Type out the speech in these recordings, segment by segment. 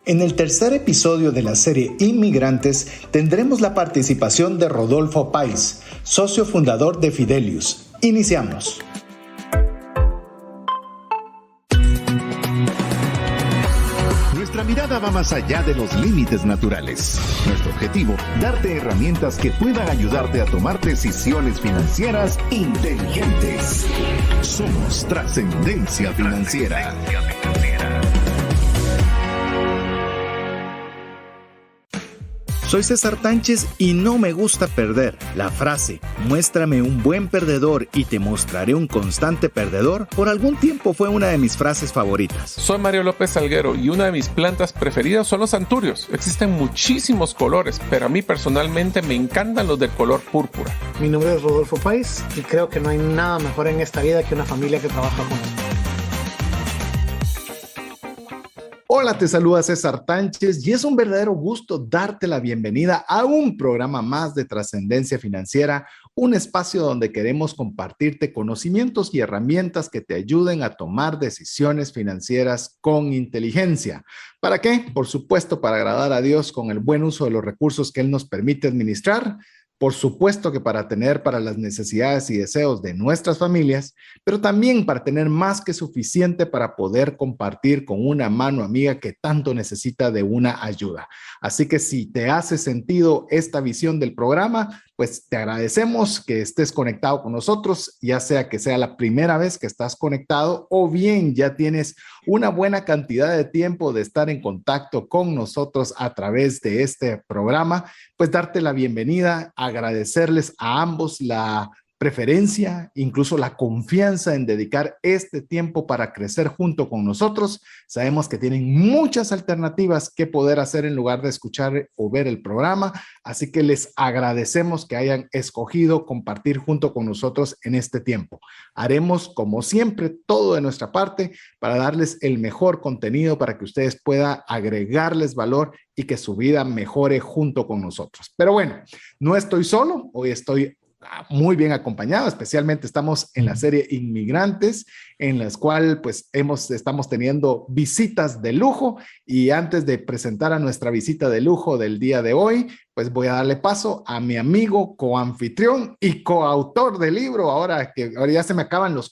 En el tercer episodio de la serie Inmigrantes tendremos la participación de Rodolfo Páez, socio fundador de Fidelius. Iniciamos. Nuestra mirada va más allá de los límites naturales. Nuestro objetivo, darte herramientas que puedan ayudarte a tomar decisiones financieras inteligentes. Somos Trascendencia Financiera. Soy César Tánchez y no me gusta perder. La frase, muéstrame un buen perdedor y te mostraré un constante perdedor, por algún tiempo fue una de mis frases favoritas. Soy Mario López Salguero y una de mis plantas preferidas son los anturios. Existen muchísimos colores, pero a mí personalmente me encantan los del color púrpura. Mi nombre es Rodolfo Páez y creo que no hay nada mejor en esta vida que una familia que trabaja juntos. Hola, te saluda César Tánchez y es un verdadero gusto darte la bienvenida a un programa más de Trascendencia Financiera, un espacio donde queremos compartirte conocimientos y herramientas que te ayuden a tomar decisiones financieras con inteligencia. ¿Para qué? Por supuesto, para agradar a Dios con el buen uso de los recursos que Él nos permite administrar. Por supuesto que para tener para las necesidades y deseos de nuestras familias, pero también para tener más que suficiente para poder compartir con una mano amiga que tanto necesita de una ayuda. Así que si te hace sentido esta visión del programa, pues te agradecemos que estés conectado con nosotros, ya sea que sea la primera vez que estás conectado o bien ya tienes una buena cantidad de tiempo de estar en contacto con nosotros a través de este programa, pues darte la bienvenida, agradecerles a ambos la preferencia, incluso la confianza en dedicar este tiempo para crecer junto con nosotros. Sabemos que tienen muchas alternativas que poder hacer en lugar de escuchar o ver el programa, así que les agradecemos que hayan escogido compartir junto con nosotros en este tiempo. Haremos, como siempre, todo de nuestra parte para darles el mejor contenido para que ustedes puedan agregarles valor y que su vida mejore junto con nosotros. Pero bueno, no estoy solo, hoy estoy muy bien acompañado, especialmente estamos en la serie Inmigrantes, en las cuales pues estamos teniendo visitas de lujo, y antes de presentar a nuestra visita de lujo del día de hoy, pues voy a darle paso a mi amigo, coanfitrión y coautor del libro, ahora ya se me acaban los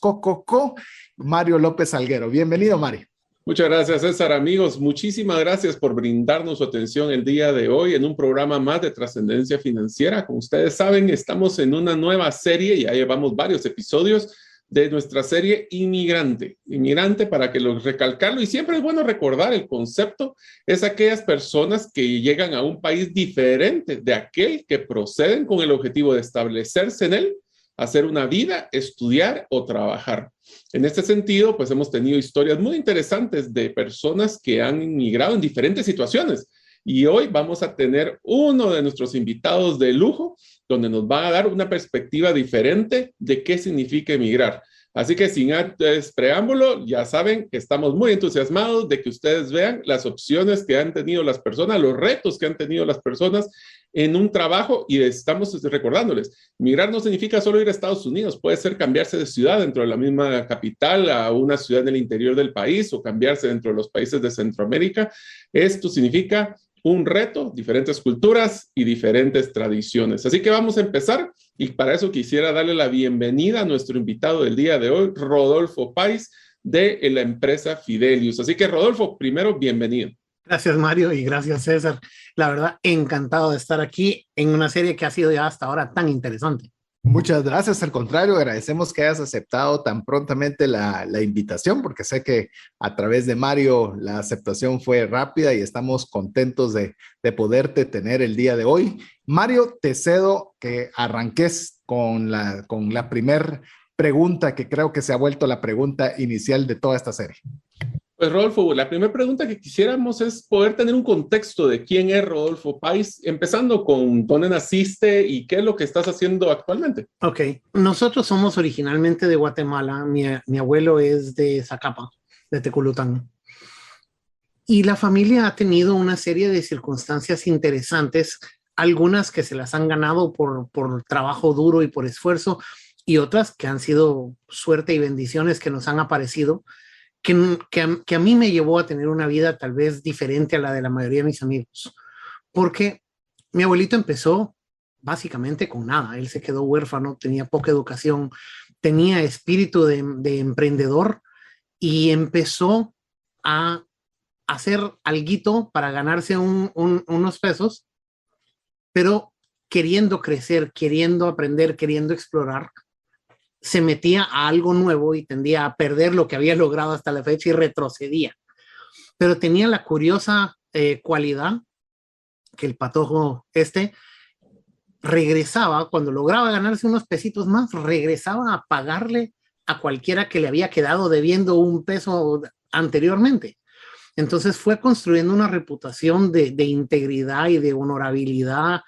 Mario López Salguero. Bienvenido, Mario. Muchas gracias, César. Amigos, muchísimas gracias por brindarnos su atención el día de hoy en un programa más de Trascendencia Financiera. Como ustedes saben, estamos en una nueva serie, ya llevamos varios episodios de nuestra serie Inmigrante. Inmigrante, para que lo recalcarlo, y siempre es bueno recordar el concepto, es aquellas personas que llegan a un país diferente de aquel que proceden con el objetivo de establecerse en él, hacer una vida, estudiar o trabajar. En este sentido, pues hemos tenido historias muy interesantes de personas que han inmigrado en diferentes situaciones. Y hoy vamos a tener uno de nuestros invitados de lujo, donde nos va a dar una perspectiva diferente de qué significa emigrar. Así que sin antes preámbulo, ya saben que estamos muy entusiasmados de que ustedes vean las opciones que han tenido las personas, los retos que han tenido las personas en un trabajo, y estamos recordándoles, migrar no significa solo ir a Estados Unidos, puede ser cambiarse de ciudad dentro de la misma capital a una ciudad en el interior del país o cambiarse dentro de los países de Centroamérica. Esto significa un reto, diferentes culturas y diferentes tradiciones. Así que vamos a empezar, y para eso quisiera darle la bienvenida a nuestro invitado del día de hoy, Rodolfo Páez, de la empresa Fidelius. Así que, Rodolfo, primero, bienvenido. Gracias, Mario, y gracias, César. La verdad, encantado de estar aquí en una serie que ha sido ya hasta ahora tan interesante. Muchas gracias, al contrario, agradecemos que hayas aceptado tan prontamente la invitación, porque sé que a través de Mario la aceptación fue rápida y estamos contentos de poderte tener el día de hoy. Mario, te cedo que arranques con la primer pregunta, que creo que se ha vuelto la pregunta inicial de toda esta serie. Pues Rodolfo, la primera pregunta que quisiéramos es poder tener un contexto de quién es Rodolfo Páez, empezando con dónde naciste y qué es lo que estás haciendo actualmente. Ok, nosotros somos originalmente de Guatemala, mi abuelo es de Zacapa, de Teculután. Y la familia ha tenido una serie de circunstancias interesantes, algunas que se las han ganado por trabajo duro y por esfuerzo, y otras que han sido suerte y bendiciones que nos han aparecido. que a mí me llevó a tener una vida tal vez diferente a la de la mayoría de mis amigos. Porque mi abuelito empezó básicamente con nada. Él se quedó huérfano, tenía poca educación, tenía espíritu de emprendedor y empezó a hacer alguito para ganarse unos pesos, pero queriendo crecer, queriendo aprender, queriendo explorar, se metía a algo nuevo y tendía a perder lo que había logrado hasta la fecha y retrocedía. Pero tenía la curiosa cualidad que el patojo regresaba, cuando lograba ganarse unos pesitos más, regresaba a pagarle a cualquiera que le había quedado debiendo un peso anteriormente. Entonces fue construyendo una reputación de integridad y de honorabilidad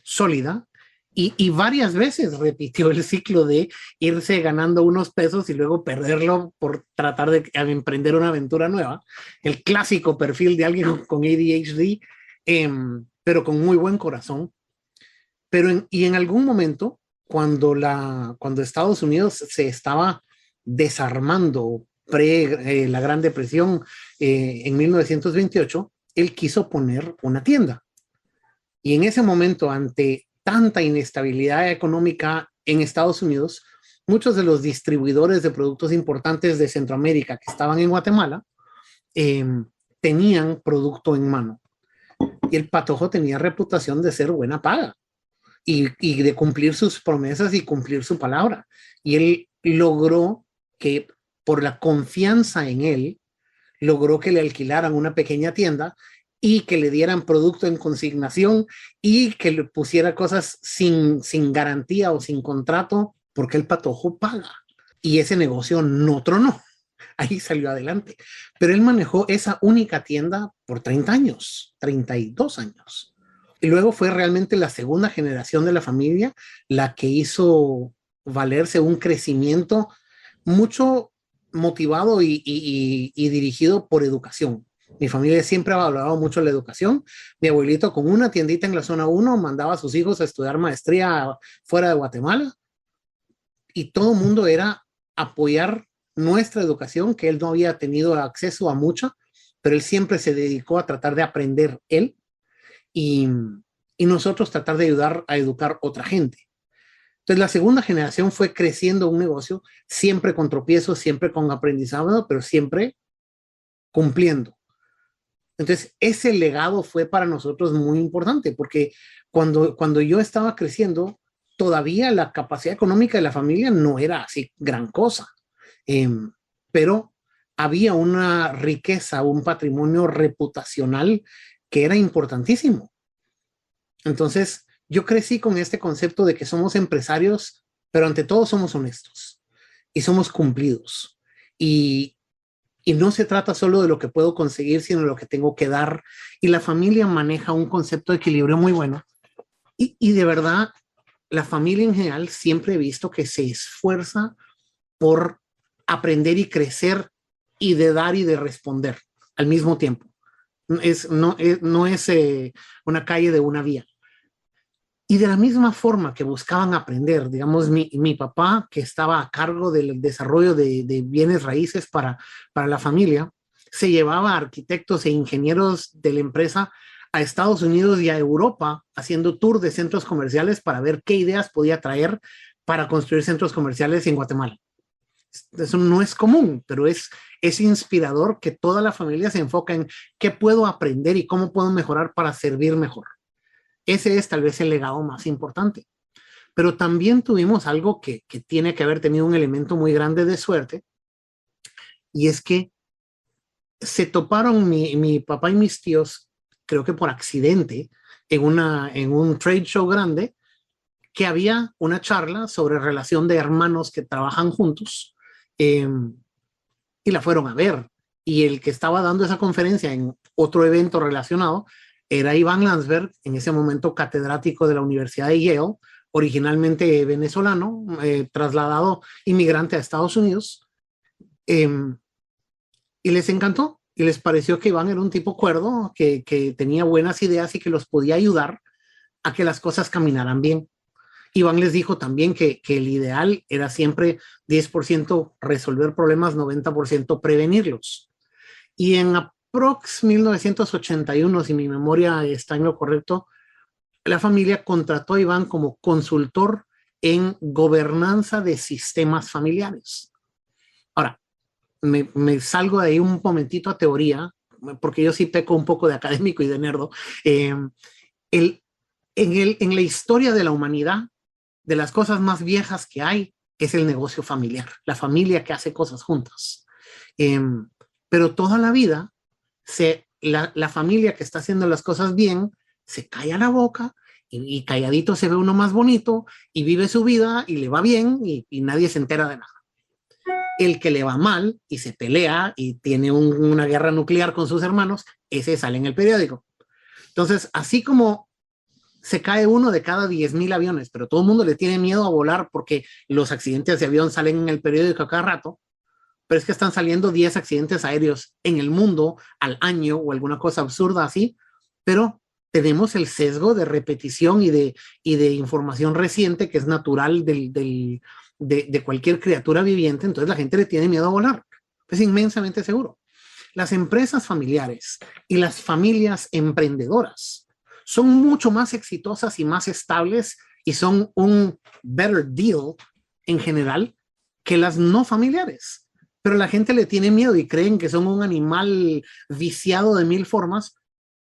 sólida, y varias veces repitió el ciclo de irse ganando unos pesos y luego perderlo por tratar de emprender una aventura nueva. El clásico perfil de alguien con ADHD, pero con muy buen corazón. Y en algún momento, cuando Estados Unidos se estaba desarmando la Gran Depresión en 1928, él quiso poner una tienda. Y en ese momento, ante tanta inestabilidad económica en Estados Unidos, muchos de los distribuidores de productos importantes de Centroamérica que estaban en Guatemala tenían producto en mano. Y el patojo tenía reputación de ser buena paga y de cumplir sus promesas y cumplir su palabra. Y él logró que, por la confianza en él, logró que le alquilaran una pequeña tienda y que le dieran producto en consignación y que le pusiera cosas sin garantía o sin contrato, porque el patojo paga. Y ese negocio no tronó. Ahí salió adelante. Pero él manejó esa única tienda por 30 años, 32 años. Y luego fue realmente la segunda generación de la familia la que hizo valerse un crecimiento mucho motivado y dirigido por educación. Mi familia siempre ha valorado mucho la educación. Mi abuelito, con una tiendita en la zona 1, mandaba a sus hijos a estudiar maestría fuera de Guatemala, y todo el mundo era apoyar nuestra educación, que él no había tenido acceso a mucha, pero él siempre se dedicó a tratar de aprender él, y nosotros tratar de ayudar a educar otra gente. Entonces la segunda generación fue creciendo un negocio, siempre con tropiezos, siempre con aprendizaje, pero siempre cumpliendo. Entonces ese legado fue para nosotros muy importante, porque cuando yo estaba creciendo, todavía la capacidad económica de la familia no era así gran cosa, pero había una riqueza, un patrimonio reputacional que era importantísimo. Entonces yo crecí con este concepto de que somos empresarios, pero ante todo somos honestos y somos cumplidos. Y no se trata solo de lo que puedo conseguir, sino de lo que tengo que dar. Y la familia maneja un concepto de equilibrio muy bueno. Y de verdad, la familia en general siempre he visto que se esfuerza por aprender y crecer, y de dar y de responder al mismo tiempo. No es una calle de una vía. Y de la misma forma que buscaban aprender, digamos, mi papá, que estaba a cargo del desarrollo de bienes raíces para la familia, se llevaba a arquitectos e ingenieros de la empresa a Estados Unidos y a Europa, haciendo tour de centros comerciales para ver qué ideas podía traer para construir centros comerciales en Guatemala. Eso no es común, pero es inspirador que toda la familia se enfoca en qué puedo aprender y cómo puedo mejorar para servir mejor. Ese es tal vez el legado más importante. Pero también tuvimos algo que tiene que haber tenido un elemento muy grande de suerte, y es que se toparon mi papá y mis tíos, creo que por accidente, en un trade show grande, que había una charla sobre relación de hermanos que trabajan juntos, y la fueron a ver. Y el que estaba dando esa conferencia en otro evento relacionado era Iván Landsberg, en ese momento catedrático de la Universidad de Yale, originalmente venezolano, trasladado inmigrante a Estados Unidos, y les encantó, y les pareció que Iván era un tipo cuerdo, que tenía buenas ideas y que los podía ayudar a que las cosas caminaran bien. Iván les dijo también que el ideal era siempre 10% resolver problemas, 90% prevenirlos. Y en aprox 1981, si mi memoria está en lo correcto, la familia contrató a Iván como consultor en gobernanza de sistemas familiares. Ahora, me salgo de ahí un momentito a teoría, porque yo sí peco un poco de académico y de nerdo. En la historia de la humanidad, de las cosas más viejas que hay, es el negocio familiar, la familia que hace cosas juntas. Pero toda la vida, la familia que está haciendo las cosas bien, se calla la boca y calladito se ve uno más bonito y vive su vida y le va bien y nadie se entera de nada. El que le va mal y se pelea y tiene una guerra nuclear con sus hermanos, ese sale en el periódico. Entonces, así como se cae uno de cada 10,000 aviones, pero todo el mundo le tiene miedo a volar porque los accidentes de avión salen en el periódico a cada rato, pero es que están saliendo 10 accidentes aéreos en el mundo al año o alguna cosa absurda así, pero tenemos el sesgo de repetición y de información reciente que es natural de cualquier criatura viviente, entonces la gente le tiene miedo a volar. Es inmensamente seguro. Las empresas familiares y las familias emprendedoras son mucho más exitosas y más estables y son un better deal en general que las no familiares. Pero la gente le tiene miedo y creen que son un animal viciado de 1000 formas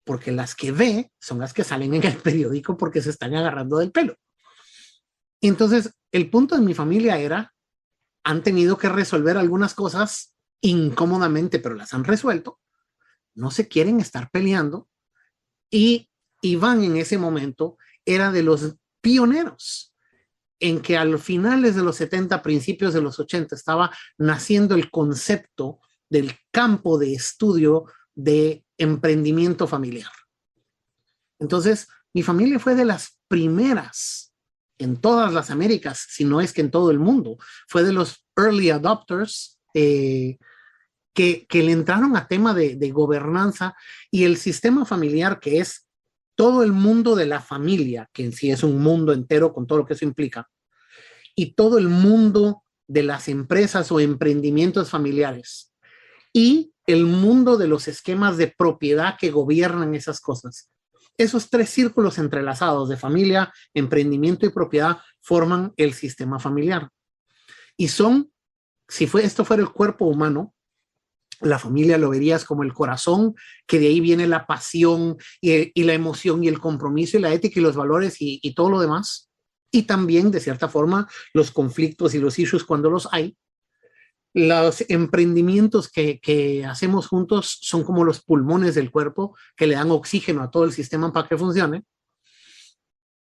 porque las que ve son las que salen en el periódico porque se están agarrando del pelo. Entonces, el punto de mi familia era, han tenido que resolver algunas cosas incómodamente, pero las han resuelto. No se quieren estar peleando. Y Iván en ese momento era de los pioneros en que a los finales de los 70, principios de los 80, estaba naciendo el concepto del campo de estudio de emprendimiento familiar. Entonces, mi familia fue de las primeras en todas las Américas, si no es que en todo el mundo. Fue de los early adopters que le entraron a tema de gobernanza y el sistema familiar, que es todo el mundo de la familia, que en sí es un mundo entero con todo lo que eso implica, y todo el mundo de las empresas o emprendimientos familiares, y el mundo de los esquemas de propiedad que gobiernan esas cosas. Esos 3 círculos entrelazados de familia, emprendimiento y propiedad forman el sistema familiar. Y son, esto fuera el cuerpo humano, la familia lo verías como el corazón, que de ahí viene la pasión y la emoción y el compromiso y la ética y los valores y todo lo demás. Y también, de cierta forma, los conflictos y los issues cuando los hay. Los emprendimientos que hacemos juntos son como los pulmones del cuerpo que le dan oxígeno a todo el sistema para que funcione.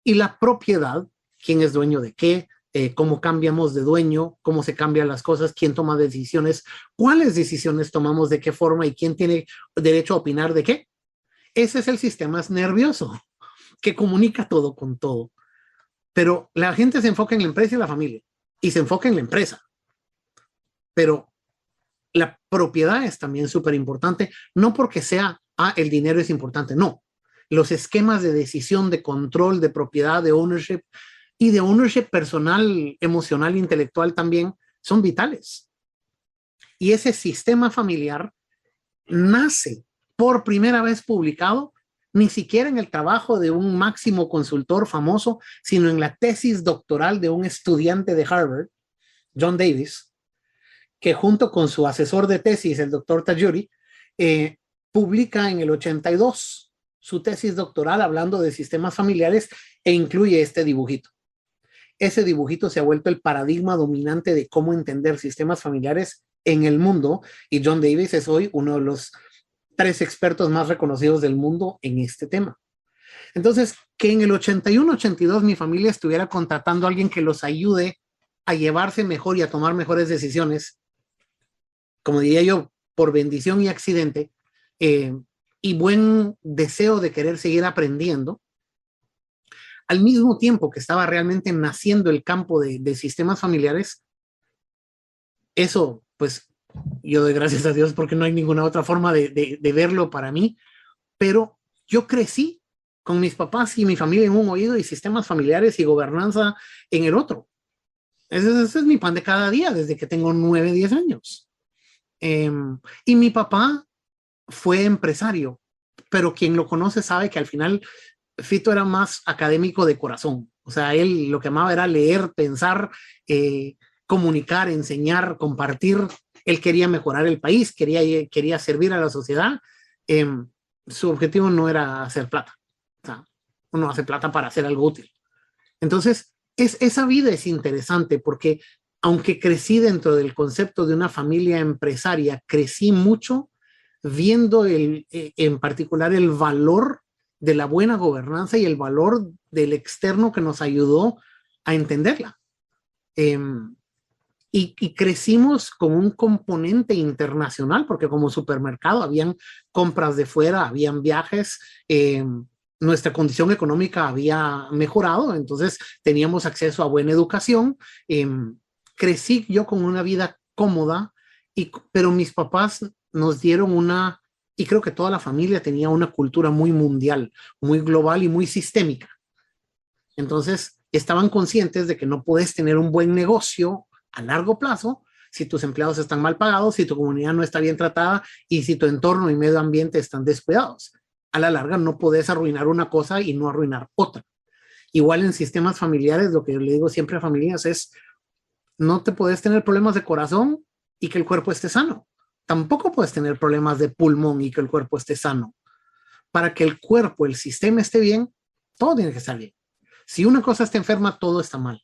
Y la propiedad, quién es dueño de qué, cómo cambiamos de dueño, cómo se cambian las cosas, quién toma decisiones, cuáles decisiones tomamos de qué forma y quién tiene derecho a opinar de qué. Ese es el sistema nervioso que comunica todo con todo. Pero la gente se enfoca en la empresa y la familia y se enfoca en la empresa. Pero la propiedad es también súper importante, no porque sea, el dinero es importante, no. Los esquemas de decisión, de control, de propiedad, de ownership y de ownership personal, emocional, intelectual también son vitales. Y ese sistema familiar nace por primera vez publicado, ni siquiera en el trabajo de un máximo consultor famoso, sino en la tesis doctoral de un estudiante de Harvard, John Davis, que junto con su asesor de tesis, el doctor Tajuri, publica en el 82 su tesis doctoral hablando de sistemas familiares e incluye este dibujito. Ese dibujito se ha vuelto el paradigma dominante de cómo entender sistemas familiares en el mundo y John Davis es hoy uno de los 3 expertos más reconocidos del mundo en este tema. Entonces, que en el 81-82 mi familia estuviera contratando a alguien que los ayude a llevarse mejor y a tomar mejores decisiones, como diría yo, por bendición y accidente, y buen deseo de querer seguir aprendiendo, al mismo tiempo que estaba realmente naciendo el campo de sistemas familiares, eso, pues, yo doy gracias a Dios porque no hay ninguna otra forma de verlo para mí, pero yo crecí con mis papás y mi familia en un oído y sistemas familiares y gobernanza en el otro. Ese es mi pan de cada día desde que tengo 9, 10 años. Y mi papá fue empresario, pero quien lo conoce sabe que al final Fito era más académico de corazón. O sea, él lo que amaba era leer, pensar, comunicar, enseñar, compartir. Él quería mejorar el país, quería servir a la sociedad. Su objetivo no era hacer plata. O sea, uno hace plata para hacer algo útil. Entonces, esa vida es interesante porque aunque crecí dentro del concepto de una familia empresaria, crecí mucho viendo en particular el valor de la buena gobernanza y el valor del externo que nos ayudó a entenderla. Y crecimos con un componente internacional, porque como supermercado habían compras de fuera, habían viajes, nuestra condición económica había mejorado, entonces teníamos acceso a buena educación. Crecí yo con una vida cómoda, pero mis papás nos dieron y creo que toda la familia tenía una cultura muy mundial, muy global y muy sistémica. Entonces estaban conscientes de que no puedes tener un buen negocio a largo plazo si tus empleados están mal pagados, si tu comunidad no está bien tratada y si tu entorno y medio ambiente están descuidados. A la larga no puedes arruinar una cosa y no arruinar otra. Igual en sistemas familiares, lo que yo le digo siempre a familias es, no te puedes tener problemas de corazón y que el cuerpo esté sano. Tampoco puedes tener problemas de pulmón y que el cuerpo esté sano. Para que el cuerpo, el sistema esté bien, todo tiene que estar bien. Si una cosa está enferma, todo está mal.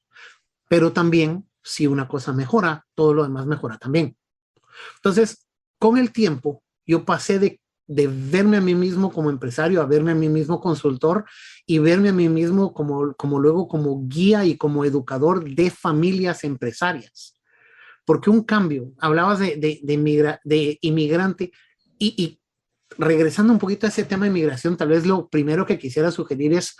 Pero también, si una cosa mejora, todo lo demás mejora también. Entonces, con el tiempo, yo pasé de verme a mí mismo como empresario a verme a mí mismo consultor y verme a mí mismo luego como guía y como educador de familias empresarias. Porque un cambio, hablabas de inmigrante y regresando un poquito a ese tema de inmigración, tal vez lo primero que quisiera sugerir es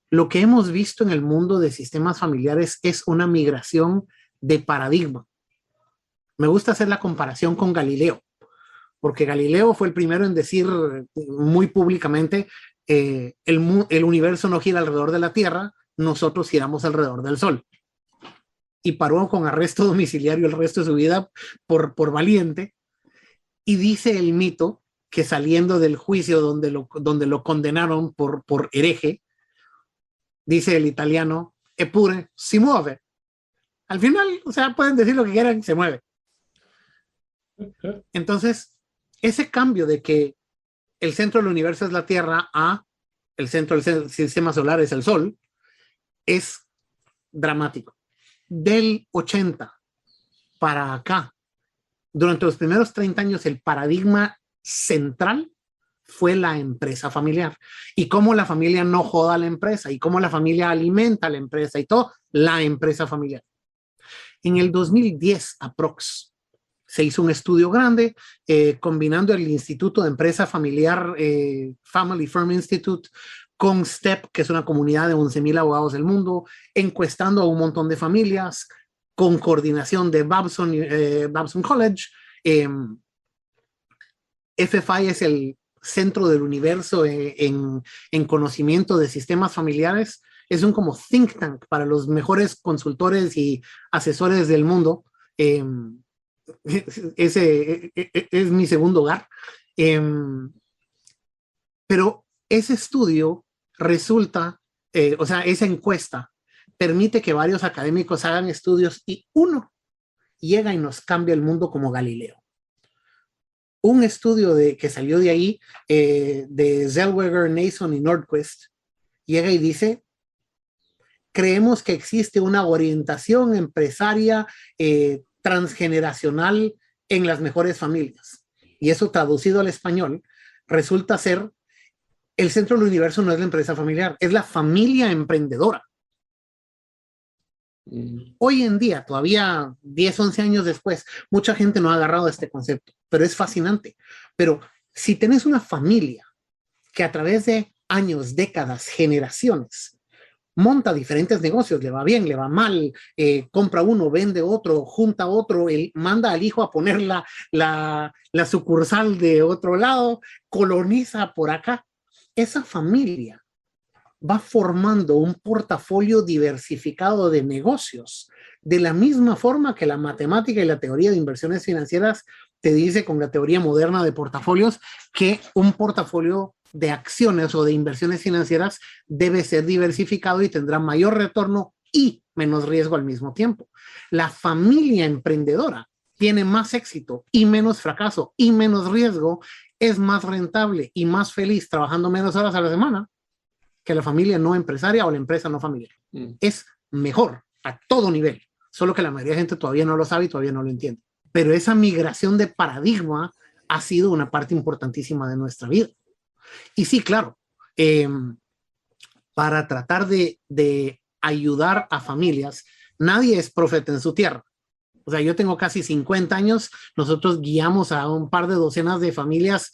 lo que hemos visto en el mundo de sistemas familiares es una migración de paradigma. Me gusta hacer la comparación con Galileo, porque Galileo fue el primero en decir muy públicamente el universo no gira alrededor de la Tierra, nosotros giramos alrededor del Sol. Y paró con arresto domiciliario el resto de su vida por valiente. Y dice el mito que saliendo del juicio donde lo condenaron por hereje, dice el italiano, eppure si muove. Al final, o sea, pueden decir lo que quieran, se mueve. Entonces, ese cambio de que el centro del universo es la Tierra a el centro del sistema solar es el Sol, es dramático. Del 80 para acá, durante los primeros 30 años, el paradigma central fue la empresa familiar y cómo la familia no joda a la empresa y cómo la familia alimenta a la empresa y todo, la empresa familiar. En el 2010, aprox, se hizo un estudio grande combinando el Instituto de Empresa Familiar, Family Firm Institute, con STEP, que es una comunidad de 11,000 abogados del mundo, encuestando a un montón de familias, con coordinación de Babson College. FFI es el centro del universo en conocimiento de sistemas familiares. Es un como think tank para los mejores consultores y asesores del mundo. Ese es mi segundo hogar. Pero ese estudio resulta, o sea, esa encuesta permite que varios académicos hagan estudios y uno llega y nos cambia el mundo como Galileo. Un estudio que salió de ahí, de Zellweger, Nason y Nordquist, llega y dice, creemos que existe una orientación empresaria transgeneracional en las mejores familias. Y eso traducido al español resulta ser el centro del universo no es la empresa familiar, es la familia emprendedora. Hoy en día, todavía 10, 11 años después, mucha gente no ha agarrado este concepto, pero es fascinante. Pero si tenés una familia que a través de años, décadas, generaciones, monta diferentes negocios, le va bien, le va mal, compra uno, vende otro, junta otro, manda al hijo a poner la sucursal de otro lado, coloniza por acá. Esa familia va formando un portafolio diversificado de negocios, de la misma forma que la matemática y la teoría de inversiones financieras te dice con la teoría moderna de portafolios que un portafolio de acciones o de inversiones financieras debe ser diversificado y tendrá mayor retorno y menos riesgo al mismo tiempo. La familia emprendedora tiene más éxito y menos fracaso y menos riesgo, es más rentable y más feliz trabajando menos horas a la semana que la familia no empresaria o la empresa no familiar. Es mejor a todo nivel, solo que la mayoría de gente todavía no lo sabe y todavía no lo entiende. Pero esa migración de paradigma ha sido una parte importantísima de nuestra vida. Y sí, claro, para tratar de ayudar a familias, nadie es profeta en su tierra. O sea, yo tengo casi 50 años, nosotros guiamos a un par de docenas de familias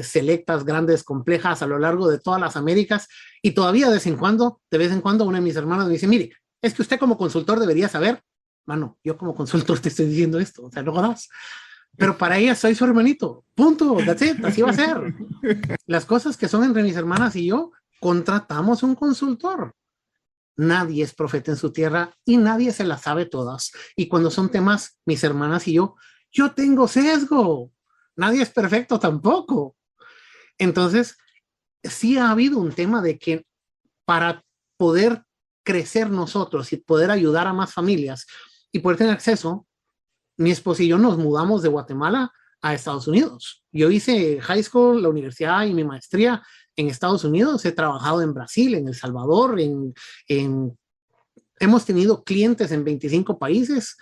selectas, grandes, complejas a lo largo de todas las Américas y todavía de vez en cuando una de mis hermanas me dice, mire, es que usted como consultor debería saber. Mano, yo como consultor te estoy diciendo esto, o sea, no jodas. Pero para ella soy su hermanito, punto, that's it, así va a ser. Las cosas que son entre mis hermanas y yo, contratamos un consultor. Nadie es profeta en su tierra y nadie se las sabe todas. Y cuando son temas, mis hermanas y yo tengo sesgo. Nadie es perfecto tampoco. Entonces, sí ha habido un tema de que para poder crecer nosotros y poder ayudar a más familias y poder tener acceso, mi esposo y yo nos mudamos de Guatemala a Estados Unidos. Yo hice high school, la universidad y mi maestría en Estados Unidos. He trabajado en Brasil, en El Salvador, hemos tenido clientes en 25 países.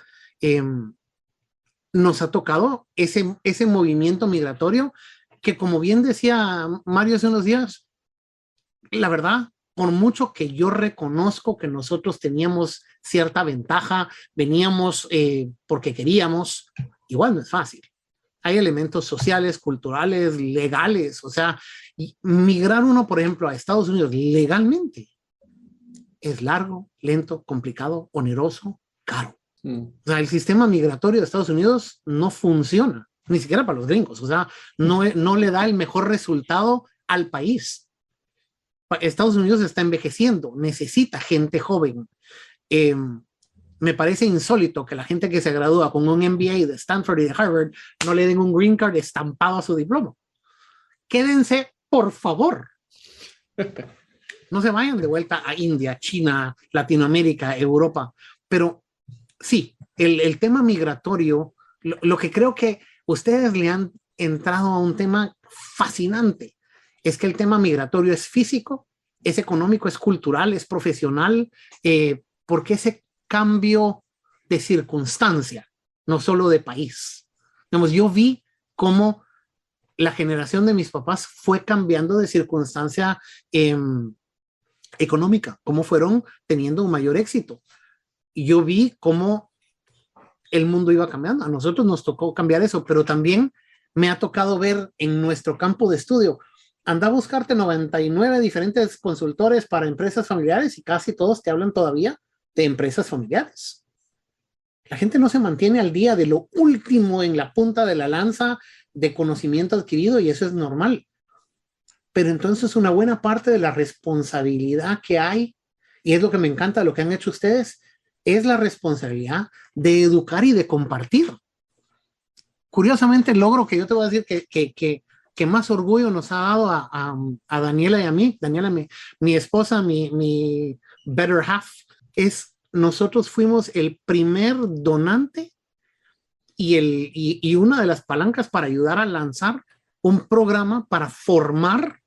Nos ha tocado ese movimiento migratorio que, como bien decía Mario hace unos días, la verdad, por mucho que yo reconozco que nosotros teníamos cierta ventaja, veníamos porque queríamos, igual no es fácil. Hay elementos sociales, culturales, legales. O sea, migrar uno, por ejemplo, a Estados Unidos legalmente es largo, lento, complicado, oneroso, caro. O sea, el sistema migratorio de Estados Unidos no funciona, ni siquiera para los gringos. O sea, no le da el mejor resultado al país. Estados Unidos está envejeciendo, necesita gente joven. Me parece insólito que la gente que se gradúa con un MBA de Stanford y de Harvard no le den un green card estampado a su diploma. Quédense, por favor. No se vayan de vuelta a India, China, Latinoamérica, Europa. Pero sí, el tema migratorio, lo que creo que ustedes le han entrado a un tema fascinante es que el tema migratorio es físico, es económico, es cultural, es profesional, porque ese cambio de circunstancia, no solo de país. Digamos, yo vi cómo la generación de mis papás fue cambiando de circunstancia económica, cómo fueron teniendo un mayor éxito. Y yo vi cómo el mundo iba cambiando. A nosotros nos tocó cambiar eso, pero también me ha tocado ver en nuestro campo de estudio, anda a buscarte 99 diferentes consultores para empresas familiares y casi todos te hablan todavía de empresas familiares. La gente no se mantiene al día de lo último en la punta de la lanza de conocimiento adquirido y eso es normal. Pero entonces una buena parte de la responsabilidad que hay, y es lo que me encanta, lo que han hecho ustedes, es la responsabilidad de educar y de compartir. Curiosamente, el logro que yo te voy a decir que más orgullo nos ha dado a Daniela y a mí, Daniela, mi esposa, mi better half, es nosotros fuimos el primer donante y una de las palancas para ayudar a lanzar un programa para formar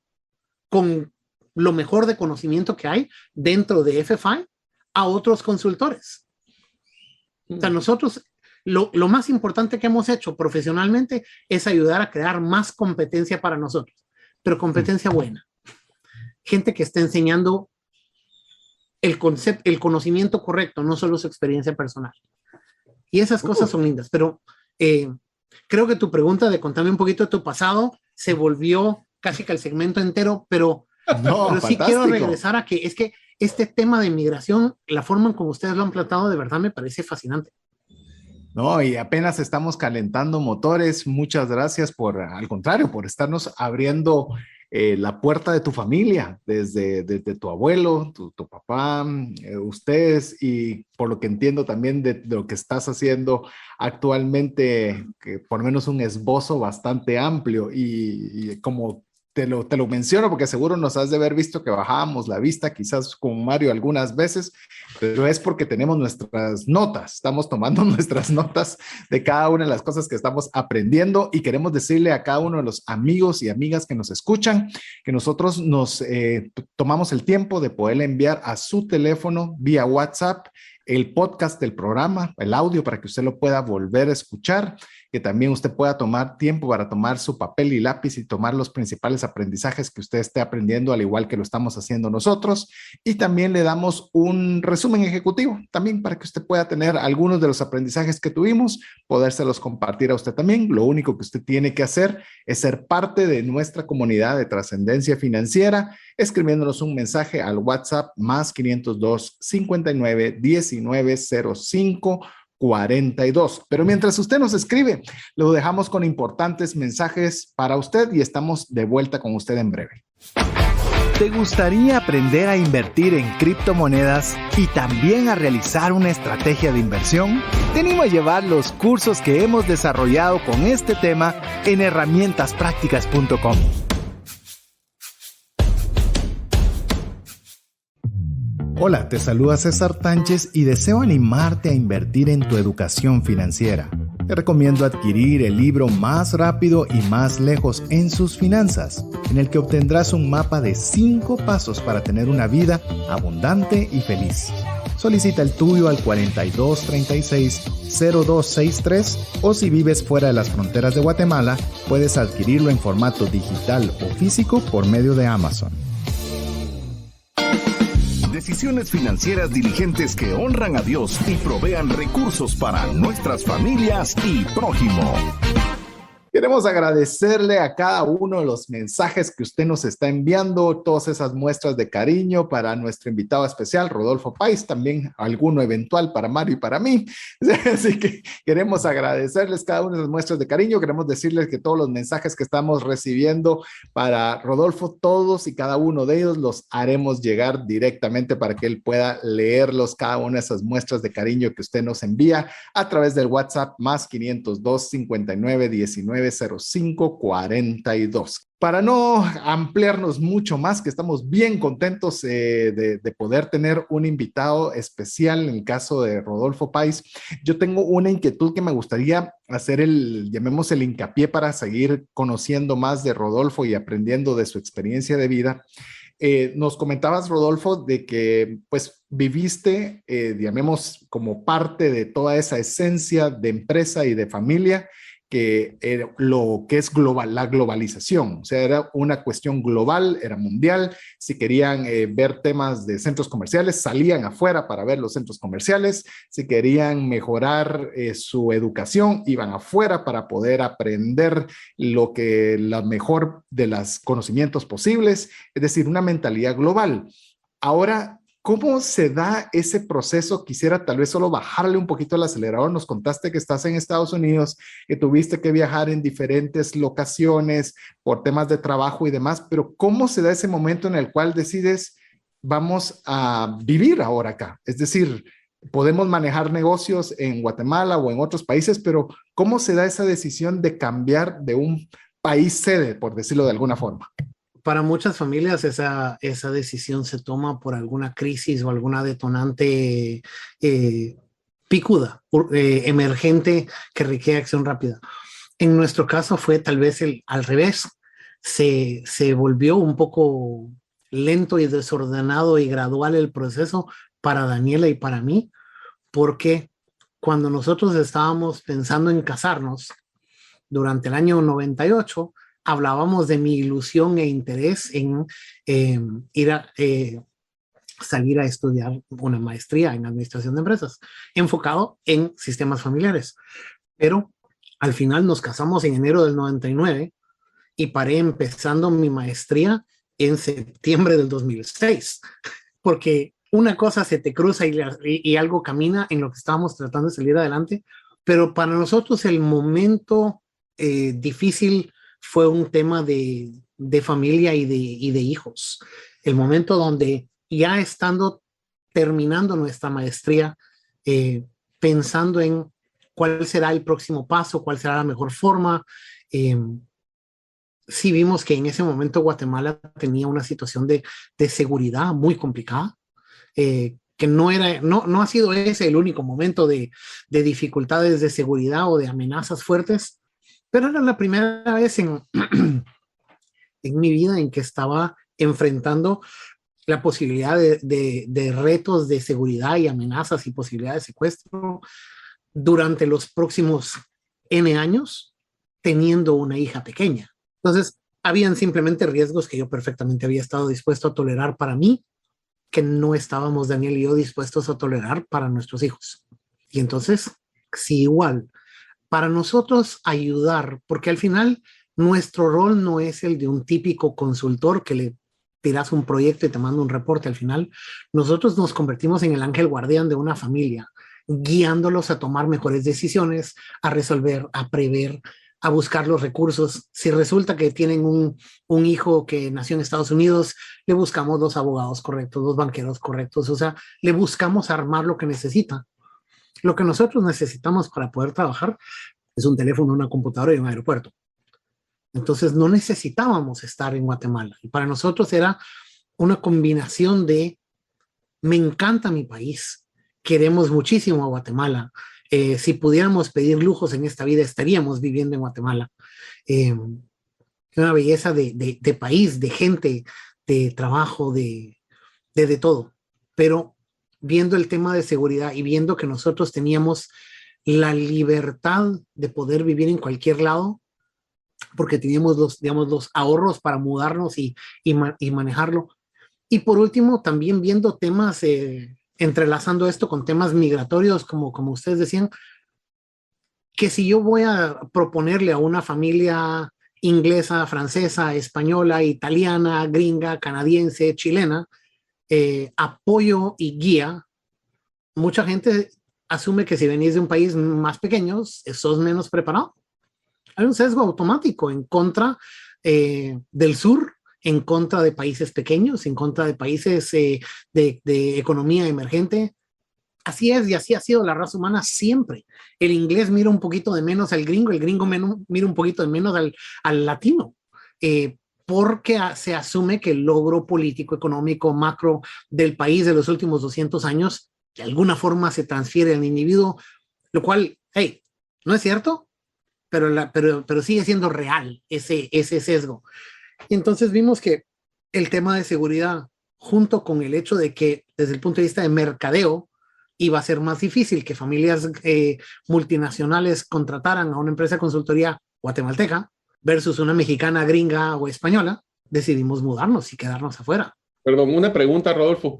con lo mejor de conocimiento que hay dentro de FFI a otros consultores. O sea, nosotros lo más importante que hemos hecho profesionalmente es ayudar a crear más competencia para nosotros, pero competencia buena. Gente que está enseñando el conocimiento correcto, no solo su experiencia personal. Y esas cosas son lindas, pero creo que tu pregunta de contarme un poquito de tu pasado se volvió casi que el segmento entero, pero sí quiero regresar a que es que este tema de migración, la forma en como ustedes lo han planteado, de verdad me parece fascinante. No, y apenas estamos calentando motores. Muchas gracias al contrario, por estarnos abriendo la puerta de tu familia, desde tu abuelo, tu papá, ustedes, y por lo que entiendo también de lo que estás haciendo actualmente, que por lo menos un esbozo bastante amplio y como te lo menciono porque seguro nos has de haber visto que bajábamos la vista, quizás con Mario algunas veces, pero es porque tenemos nuestras notas, estamos tomando nuestras notas de cada una de las cosas que estamos aprendiendo y queremos decirle a cada uno de los amigos y amigas que nos escuchan que nosotros nos tomamos el tiempo de poderle enviar a su teléfono vía WhatsApp el podcast del programa, el audio para que usted lo pueda volver a escuchar, que también usted pueda tomar tiempo para tomar su papel y lápiz y tomar los principales aprendizajes que usted esté aprendiendo, al igual que lo estamos haciendo nosotros. Y también le damos un resumen ejecutivo, también para que usted pueda tener algunos de los aprendizajes que tuvimos, podérselos compartir a usted también. Lo único que usted tiene que hacer es ser parte de nuestra comunidad de trascendencia financiera, escribiéndonos un mensaje al WhatsApp más 502 59 19 05 42. Pero mientras usted nos escribe, lo dejamos con importantes mensajes para usted y estamos de vuelta con usted en breve. ¿Te gustaría aprender a invertir en criptomonedas y también a realizar una estrategia de inversión? Te animo a llevar los cursos que hemos desarrollado con este tema en herramientaspracticas.com. Hola, te saluda César Tánchez y deseo animarte a invertir en tu educación financiera. Te recomiendo adquirir el libro Más rápido y más lejos en sus finanzas, en el que obtendrás un mapa de 5 pasos para tener una vida abundante y feliz. Solicita el tuyo al 4236-0263 o si vives fuera de las fronteras de Guatemala, puedes adquirirlo en formato digital o físico por medio de Amazon. Decisiones financieras diligentes que honran a Dios y provean recursos para nuestras familias y prójimo. Queremos agradecerle a cada uno de los mensajes que usted nos está enviando, todas esas muestras de cariño para nuestro invitado especial, Rodolfo Páez, también alguno eventual para Mario y para mí. Así que queremos agradecerles cada una de esas muestras de cariño. Queremos decirles que todos los mensajes que estamos recibiendo para Rodolfo, todos y cada uno de ellos los haremos llegar directamente para que él pueda leerlos, cada una de esas muestras de cariño que usted nos envía a través del WhatsApp más 502 59 19 05 42. Para no ampliarnos mucho más, que estamos bien contentos de poder tener un invitado especial en el caso de Rodolfo Páez, yo tengo una inquietud que me gustaría hacer llamemos el hincapié para seguir conociendo más de Rodolfo y aprendiendo de su experiencia de vida. Nos comentabas, Rodolfo, de que pues viviste, llamemos como parte de toda esa esencia de empresa y de familia, que era lo que es global, la globalización, o sea, era una cuestión global, era mundial. Si querían ver temas de centros comerciales, salían afuera para ver los centros comerciales. Si querían mejorar su educación, iban afuera para poder aprender la mejor de los conocimientos posibles, es decir, una mentalidad global. Ahora, ¿cómo se da ese proceso? Quisiera tal vez solo bajarle un poquito el acelerador. Nos contaste que estás en Estados Unidos, que tuviste que viajar en diferentes locaciones por temas de trabajo y demás, pero ¿cómo se da ese momento en el cual decides, vamos a vivir ahora acá? Es decir, podemos manejar negocios en Guatemala o en otros países, pero ¿cómo se da esa decisión de cambiar de un país sede, por decirlo de alguna forma? Para muchas familias esa decisión se toma por alguna crisis o alguna detonante picuda, emergente, que requiere acción rápida. En nuestro caso fue tal vez al revés. Se volvió un poco lento y desordenado y gradual el proceso para Daniela y para mí, porque cuando nosotros estábamos pensando en casarnos durante el año 98, hablábamos de mi ilusión e interés en salir a estudiar una maestría en administración de empresas, enfocado en sistemas familiares. Pero al final nos casamos en enero del 99 y paré empezando mi maestría en septiembre del 2006, porque una cosa se te cruza y algo camina en lo que estábamos tratando de salir adelante. Pero para nosotros el momento difícil fue un tema de de familia y de hijos. El momento donde ya estando terminando nuestra maestría, pensando en cuál será el próximo paso, cuál será la mejor forma. Sí vimos que en ese momento Guatemala tenía una situación de seguridad muy complicada, que no ha sido ese el único momento de dificultades de seguridad o de amenazas fuertes, pero era la primera vez en mi vida en que estaba enfrentando la posibilidad de retos de seguridad y amenazas y posibilidad de secuestro durante los próximos N años, teniendo una hija pequeña. Entonces, habían simplemente riesgos que yo perfectamente había estado dispuesto a tolerar para mí, que no estábamos Daniel y yo dispuestos a tolerar para nuestros hijos. Y entonces, sí, igual, para nosotros ayudar, porque al final nuestro rol no es el de un típico consultor que le tiras un proyecto y te manda un reporte al final. Nosotros nos convertimos en el ángel guardián de una familia, guiándolos a tomar mejores decisiones, a resolver, a prever, a buscar los recursos. Si resulta que tienen un hijo que nació en Estados Unidos, le buscamos 2 abogados correctos, 2 banqueros correctos, o sea, le buscamos armar lo que necesita. Lo que nosotros necesitamos para poder trabajar es un teléfono, una computadora y un aeropuerto. Entonces no necesitábamos estar en Guatemala. Y para nosotros era una combinación de, me encanta mi país, queremos muchísimo a Guatemala. Si pudiéramos pedir lujos en esta vida, estaríamos viviendo en Guatemala. Una belleza de país, de gente, de trabajo, de todo. Pero viendo el tema de seguridad y viendo que nosotros teníamos la libertad de poder vivir en cualquier lado, porque teníamos los ahorros para mudarnos y manejarlo. Y por último, también viendo temas, entrelazando esto con temas migratorios, como ustedes decían, que si yo voy a proponerle a una familia inglesa, francesa, española, italiana, gringa, canadiense, chilena, apoyo y guía, mucha gente asume que si venís de un país más pequeño, sos menos preparado. Hay un sesgo automático en contra del sur, en contra de países pequeños, en contra de países de economía emergente. Así es, y así ha sido la raza humana siempre. El inglés mira un poquito de menos al gringo, el gringo mira un poquito de menos al latino, porque se asume que el logro político, económico, macro del país de los últimos 200 años, de alguna forma se transfiere al individuo, lo cual, hey, no es cierto, pero sigue siendo real ese sesgo. Y entonces vimos que el tema de seguridad, junto con el hecho de que desde el punto de vista de mercadeo, iba a ser más difícil que familias multinacionales contrataran a una empresa de consultoría guatemalteca versus una mexicana, gringa o española, decidimos mudarnos y quedarnos afuera. Perdón, una pregunta, Rodolfo.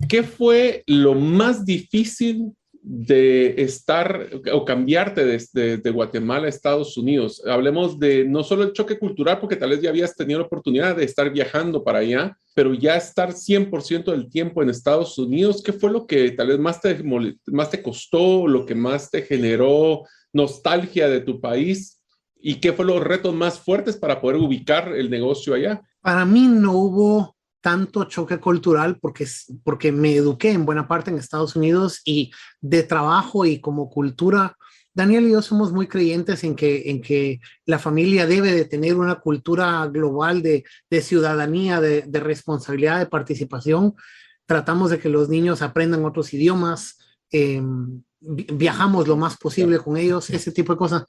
¿Qué fue lo más difícil de estar o cambiarte de Guatemala a Estados Unidos? Hablemos de no solo el choque cultural, porque tal vez ya habías tenido la oportunidad de estar viajando para allá, pero ya estar 100% del tiempo en Estados Unidos. ¿Qué fue lo que tal vez más te costó, lo que más te generó nostalgia de tu país? ¿Y qué fue los retos más fuertes para poder ubicar el negocio allá? Para mí no hubo tanto choque cultural porque me eduqué en buena parte en Estados Unidos y de trabajo y como cultura. Daniel y yo somos muy creyentes en que la familia debe de tener una cultura global de ciudadanía, de responsabilidad, de participación. Tratamos de que los niños aprendan otros idiomas, viajamos lo más posible con ellos, ese tipo de cosas.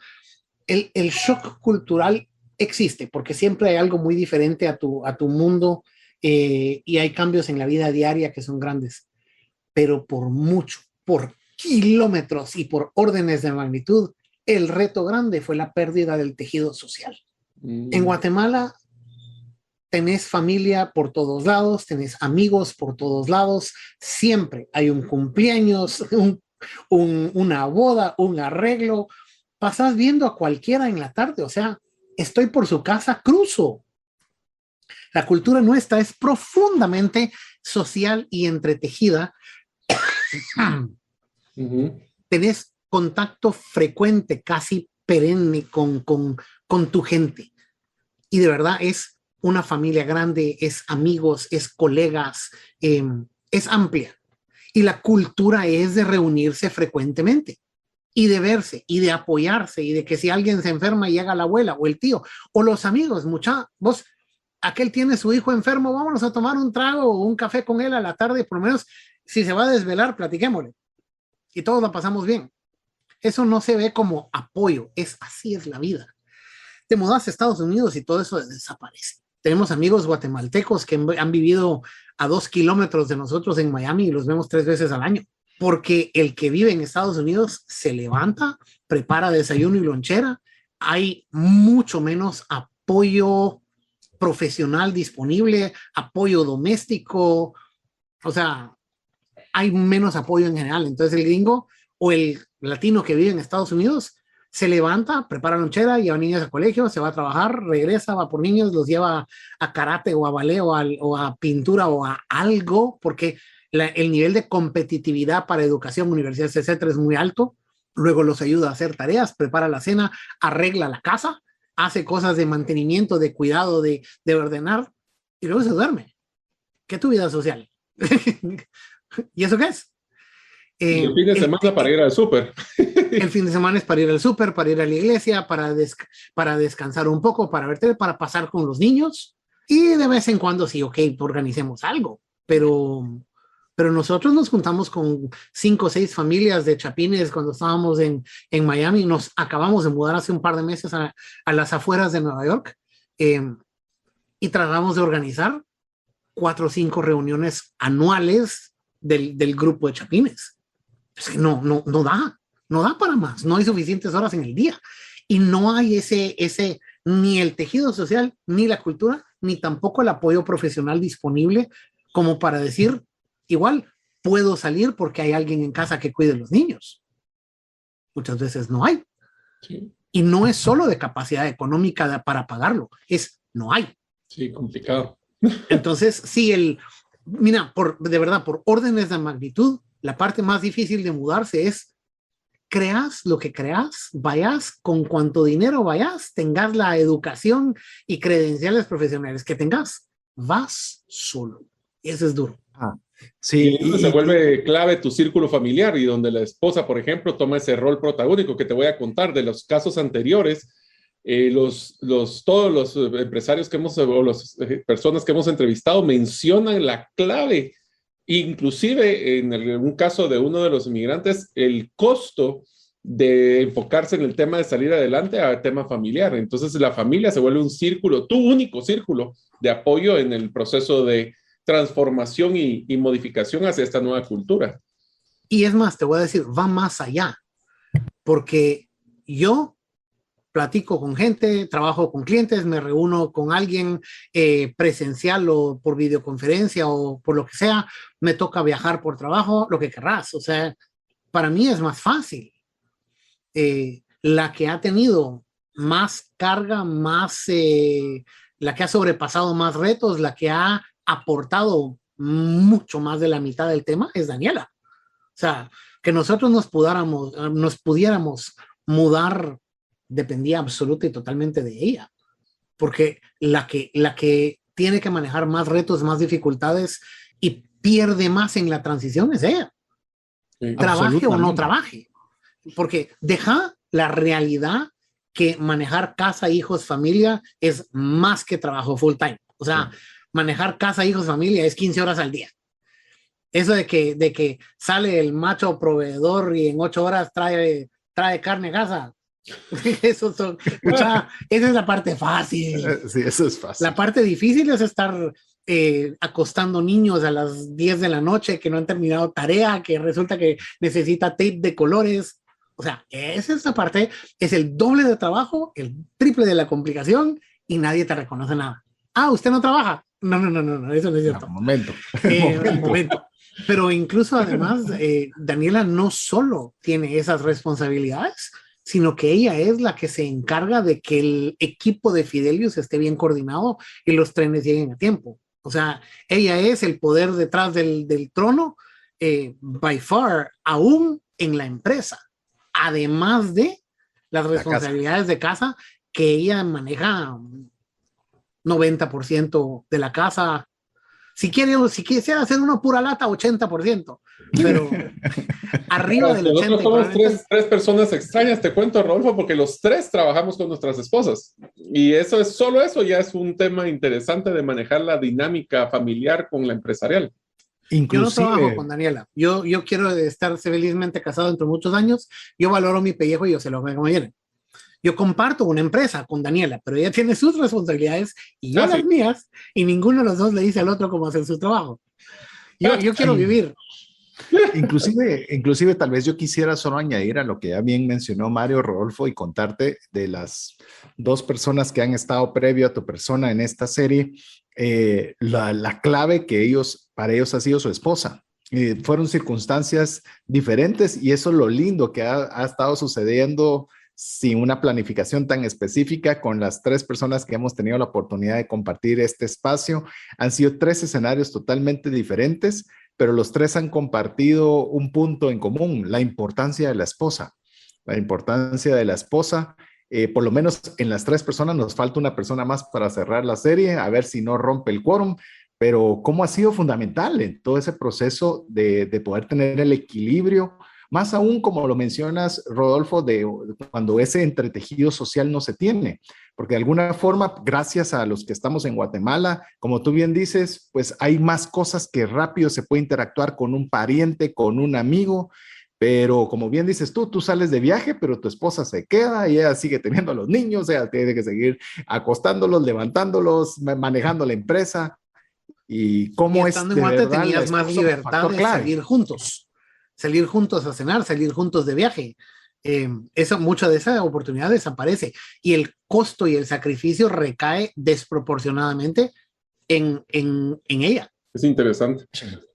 El shock cultural existe porque siempre hay algo muy diferente a tu mundo. Y hay cambios en la vida diaria que son grandes, pero por mucho, por kilómetros y por órdenes de magnitud, el reto grande fue la pérdida del tejido social. En Guatemala tenés familia por todos lados, tenés amigos por todos lados, siempre hay un cumpleaños, una boda, un arreglo, pasás viendo a cualquiera en la tarde, o sea, estoy por su casa, cruzo. La cultura nuestra es profundamente social y entretejida. Tenés contacto frecuente, casi perenne con tu gente. Y de verdad es una familia grande, es amigos, es colegas, es amplia. Y la cultura es de reunirse frecuentemente y de verse y de apoyarse y de que si alguien se enferma llega la abuela o el tío o los amigos, vos, aquel tiene su hijo enfermo, vámonos a tomar un trago o un café con él a la tarde, por lo menos si se va a desvelar, platiquémosle. Y todos la pasamos bien. Eso no se ve como apoyo, así es la vida. Te mudas a Estados Unidos y todo eso desaparece. Tenemos amigos guatemaltecos que han vivido a 2 kilómetros de nosotros en Miami y los vemos 3 veces al año. Porque el que vive en Estados Unidos se levanta, prepara desayuno y lonchera. Hay mucho menos apoyo profesional disponible, apoyo doméstico. O sea, hay menos apoyo en general. Entonces el gringo o el latino que vive en Estados Unidos se levanta, prepara lonchera, lleva niños al colegio, se va a trabajar, regresa, va por niños, los lleva a karate o a ballet o a pintura o a algo, porque el nivel de competitividad para educación, universidades, etcétera, es muy alto. Luego los ayuda a hacer tareas, prepara la cena, arregla la casa, hace cosas de mantenimiento, de cuidado, de ordenar, y luego se duerme. ¿Qué es tu vida social? ¿Y eso qué es? El fin de semana para ir al súper. El fin de semana es para ir al súper, para ir a la iglesia, para descansar un poco, para verte, para pasar con los niños. Y de vez en cuando sí, ok, organicemos algo. Pero nosotros nos juntamos con 5 o 6 familias de chapines cuando estábamos en Miami. Nos acabamos de mudar hace un par de meses a las afueras de Nueva York. Y tratamos de organizar 4 o 5 reuniones anuales del grupo de chapines. Es que no da para más, no hay suficientes horas en el día y no hay ese ni el tejido social, ni la cultura, ni tampoco el apoyo profesional disponible como para decir, igual puedo salir porque hay alguien en casa que cuide a los niños. Muchas veces no hay. Sí. Y no es solo de capacidad económica para pagarlo, no hay. Sí, complicado. Entonces, sí, mira, de verdad, por órdenes de magnitud, la parte más difícil de mudarse es creas lo que creas, vayas con cuánto dinero vayas, tengas la educación y credenciales profesionales que tengas, vas solo. Y eso es duro. Sí, y se vuelve clave tu círculo familiar y donde la esposa, por ejemplo, toma ese rol protagónico que te voy a contar de los casos anteriores. Todos los empresarios o las personas que hemos entrevistado mencionan la clave. Inclusive en un caso de uno de los inmigrantes, el costo de enfocarse en el tema de salir adelante al tema familiar. Entonces la familia se vuelve un círculo, tu único círculo de apoyo en el proceso de transformación y modificación hacia esta nueva cultura. Y es más, te voy a decir, va más allá, porque yo platico con gente, trabajo con clientes, me reúno con alguien presencial o por videoconferencia o por lo que sea, me toca viajar por trabajo, lo que querrás. O sea, para mí es más fácil. La que ha tenido más carga, la que ha sobrepasado más retos, la que ha aportado mucho más de la mitad del tema es Daniela. O sea, que nosotros nos pudiéramos mudar dependía absoluta y totalmente de ella, porque la que tiene que manejar más retos, más dificultades y pierde más en la transición es ella. Sí, trabaje o no trabaje, porque deja la realidad que manejar casa, hijos, familia es más que trabajo full time. O sea, sí, manejar casa, hijos, familia es 15 horas al día. Eso de que sale el macho proveedor y en 8 horas trae carne a casa. Esa es la parte fácil. Sí, eso es fácil. La parte difícil es estar acostando niños a las 10 de la noche que no han terminado tarea, que resulta que necesita tape de colores. O sea, esa es la parte, es el doble de trabajo, el triple de la complicación y nadie te reconoce nada. Ah, ¿usted no trabaja? No, eso no es cierto. Un momento. Momento. Pero incluso además, Daniela no solo tiene esas responsabilidades, sino que ella es la que se encarga de que el equipo de Fidelius esté bien coordinado y los trenes lleguen a tiempo. O sea, ella es el poder detrás del trono, by far, aún en la empresa, además de las responsabilidades de casa que ella maneja 90% de la casa. Si quisiera hacer una pura lata, 80%, pero arriba del 80%. Nosotros somos tres personas extrañas, te cuento, Rodolfo, porque los tres trabajamos con nuestras esposas. Y solo eso ya es un tema interesante de manejar la dinámica familiar con la empresarial. Inclusive, yo no trabajo con Daniela. Yo quiero estar felizmente casado dentro de muchos años. Yo valoro mi pellejo y yo se lo veo como viene. Yo comparto una empresa con Daniela, pero ella tiene sus responsabilidades y yo las mías, y ninguno de los dos le dice al otro cómo hacer su trabajo. Yo quiero vivir. Inclusive tal vez yo quisiera solo añadir a lo que ya bien mencionó Mario, Rodolfo, y contarte de las dos personas que han estado previo a tu persona en esta serie, la clave que para ellos ha sido su esposa. Fueron circunstancias diferentes y eso es lo lindo que ha estado sucediendo sin una planificación tan específica con las tres personas que hemos tenido la oportunidad de compartir este espacio. Han sido tres escenarios totalmente diferentes, pero los tres han compartido un punto en común, la importancia de la esposa. La importancia de la esposa, por lo menos en las tres personas nos falta una persona más para cerrar la serie, a ver si no rompe el quórum, pero cómo ha sido fundamental en todo ese proceso de poder tener el equilibrio. Más aún, como lo mencionas, Rodolfo, de cuando ese entretejido social no se tiene, porque de alguna forma, gracias a los que estamos en Guatemala, como tú bien dices, pues hay más cosas que rápido se puede interactuar con un pariente, con un amigo, pero como bien dices tú sales de viaje, pero tu esposa se queda y ella sigue teniendo a los niños, ella tiene que seguir acostándolos, levantándolos, manejando la empresa. Y cómo estando en Guate tenías más libertad de salir juntos a cenar, salir juntos de viaje. Mucha de esa oportunidad desaparece y el costo y el sacrificio recae desproporcionadamente en ella. Es interesante.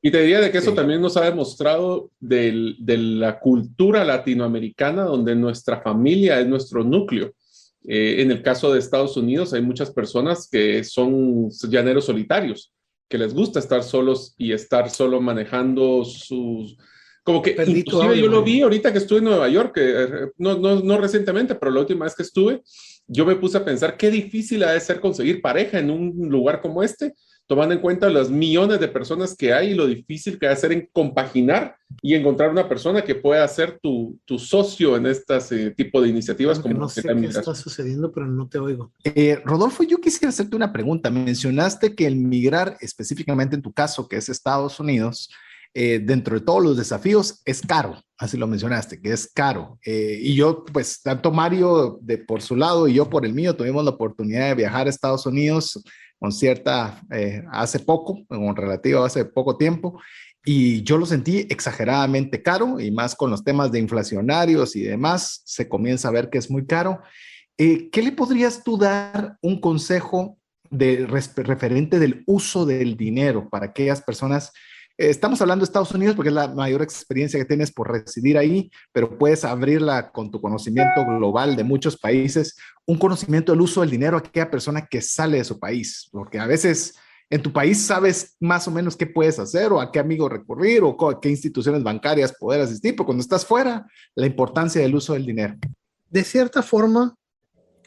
Y te diría de que eso también nos ha demostrado de la cultura latinoamericana, donde nuestra familia es nuestro núcleo. En el caso de Estados Unidos hay muchas personas que son llaneros solitarios, que les gusta estar solos y estar solo manejando sus... Como que inclusive yo lo vi ahorita que estuve en Nueva York, no recientemente, pero la última vez que estuve, yo me puse a pensar qué difícil ha de ser conseguir pareja en un lugar como este, tomando en cuenta los millones de personas que hay y lo difícil que ha de ser en compaginar y encontrar una persona que pueda ser tu socio en este tipo de iniciativas. Como no sé qué está sucediendo, pero no te oigo. Rodolfo, yo quisiera hacerte una pregunta. Mencionaste que el migrar, específicamente en tu caso, que es Estados Unidos, dentro de todos los desafíos es caro, así lo mencionaste, que es caro. Y yo, pues, tanto Mario por su lado y yo por el mío, tuvimos la oportunidad de viajar a Estados Unidos hace poco tiempo, y yo lo sentí exageradamente caro, y más con los temas de inflacionarios y demás, se comienza a ver que es muy caro. ¿Qué le podrías tú dar un consejo referente del uso del dinero para aquellas personas? Estamos hablando de Estados Unidos porque es la mayor experiencia que tienes por residir ahí, pero puedes abrirla con tu conocimiento global de muchos países, un conocimiento del uso del dinero a aquella persona que sale de su país, porque a veces en tu país sabes más o menos qué puedes hacer o a qué amigo recurrir o a qué instituciones bancarias poder asistir, pero cuando estás fuera, la importancia del uso del dinero. De cierta forma,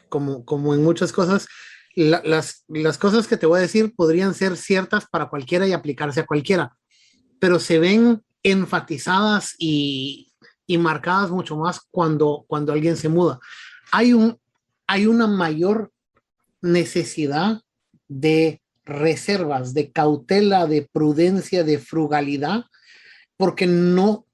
como en muchas cosas, las cosas que te voy a decir podrían ser ciertas para cualquiera y aplicarse a cualquiera, pero se ven enfatizadas y marcadas mucho más cuando alguien se muda. Hay una mayor necesidad de reservas, de cautela, de prudencia, de frugalidad, porque no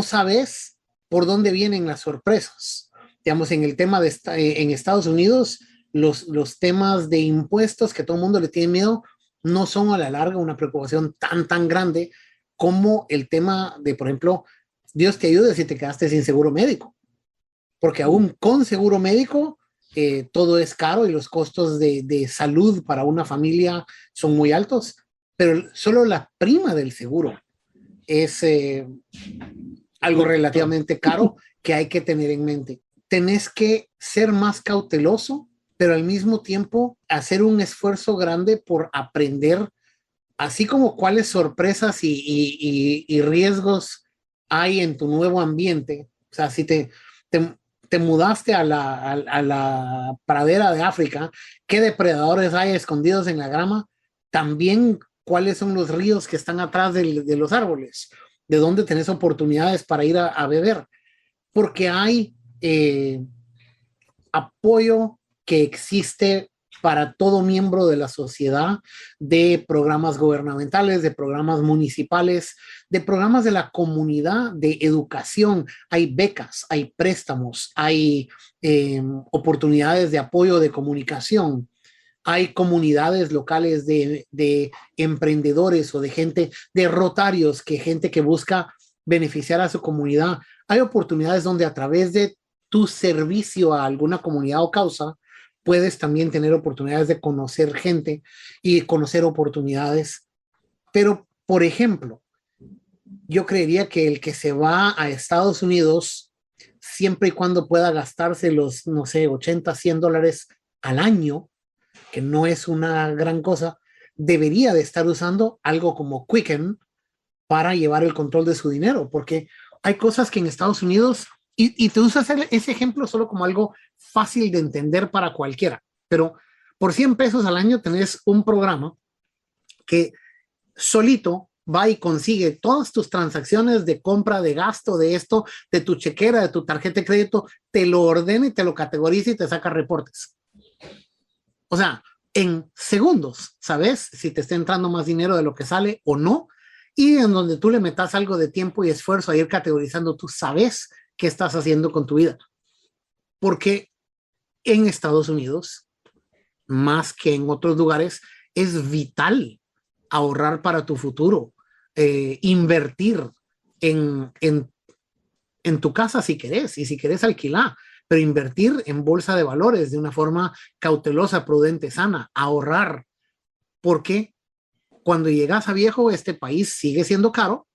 sabes por dónde vienen las sorpresas. Digamos, en el tema en Estados Unidos, los temas de impuestos que todo el mundo le tiene miedo no son a la larga una preocupación tan grande como el tema de, por ejemplo, Dios te ayude si te quedaste sin seguro médico, porque aún con seguro médico todo es caro y los costos de salud para una familia son muy altos, pero solo la prima del seguro es algo relativamente caro que hay que tener en mente. Tenés que ser más cauteloso, pero al mismo tiempo hacer un esfuerzo grande por aprender, así como cuáles sorpresas y riesgos hay en tu nuevo ambiente. O sea, si te mudaste a la pradera de África, ¿qué depredadores hay escondidos en la grama? También, ¿cuáles son los ríos que están atrás de los árboles? ¿De dónde tenés oportunidades para ir a beber? Porque hay apoyo que existe para todo miembro de la sociedad, de programas gubernamentales, de programas municipales, de programas de la comunidad, de educación. Hay becas, hay préstamos, hay oportunidades de apoyo de comunicación, hay comunidades locales de emprendedores o de gente, de rotarios, gente que busca beneficiar a su comunidad. Hay oportunidades donde a través de tu servicio a alguna comunidad o causa, puedes también tener oportunidades de conocer gente y conocer oportunidades. Pero, por ejemplo, yo creería que el que se va a Estados Unidos, siempre y cuando pueda gastarse los, no sé, 80, 100 dólares al año, que no es una gran cosa, debería de estar usando algo como Quicken para llevar el control de su dinero, porque hay cosas que en Estados Unidos, y te usas ese ejemplo solo como algo fácil de entender para cualquiera, pero por 100 pesos al año tenés un programa que solito va y consigue todas tus transacciones de compra, de gasto, de esto, de tu chequera, de tu tarjeta de crédito, te lo ordena y te lo categoriza y te saca reportes. O sea, en segundos, ¿sabes? Si te está entrando más dinero de lo que sale o no, y en donde tú le metas algo de tiempo y esfuerzo a ir categorizando, tú sabes qué estás haciendo con tu vida. Porque en Estados Unidos, más que en otros lugares, es vital ahorrar para tu futuro, invertir en tu casa si querés, y si querés alquilar, pero invertir en bolsa de valores de una forma cautelosa, prudente, sana, ahorrar, porque cuando llegas a viejo, este país sigue siendo caro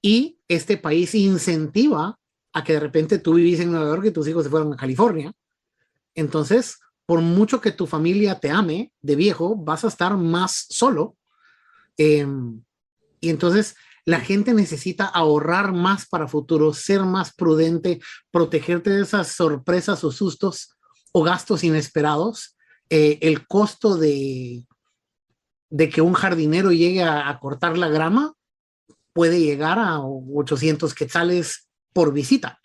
y este país incentiva a que de repente tú vivís en Nueva York y tus hijos se fueron a California. Entonces, por mucho que tu familia te ame de viejo, vas a estar más solo. Y entonces la gente necesita ahorrar más para futuro, ser más prudente, protegerte de esas sorpresas o sustos o gastos inesperados. El costo de que un jardinero llegue a cortar la grama puede llegar a 800 quetzales por visita.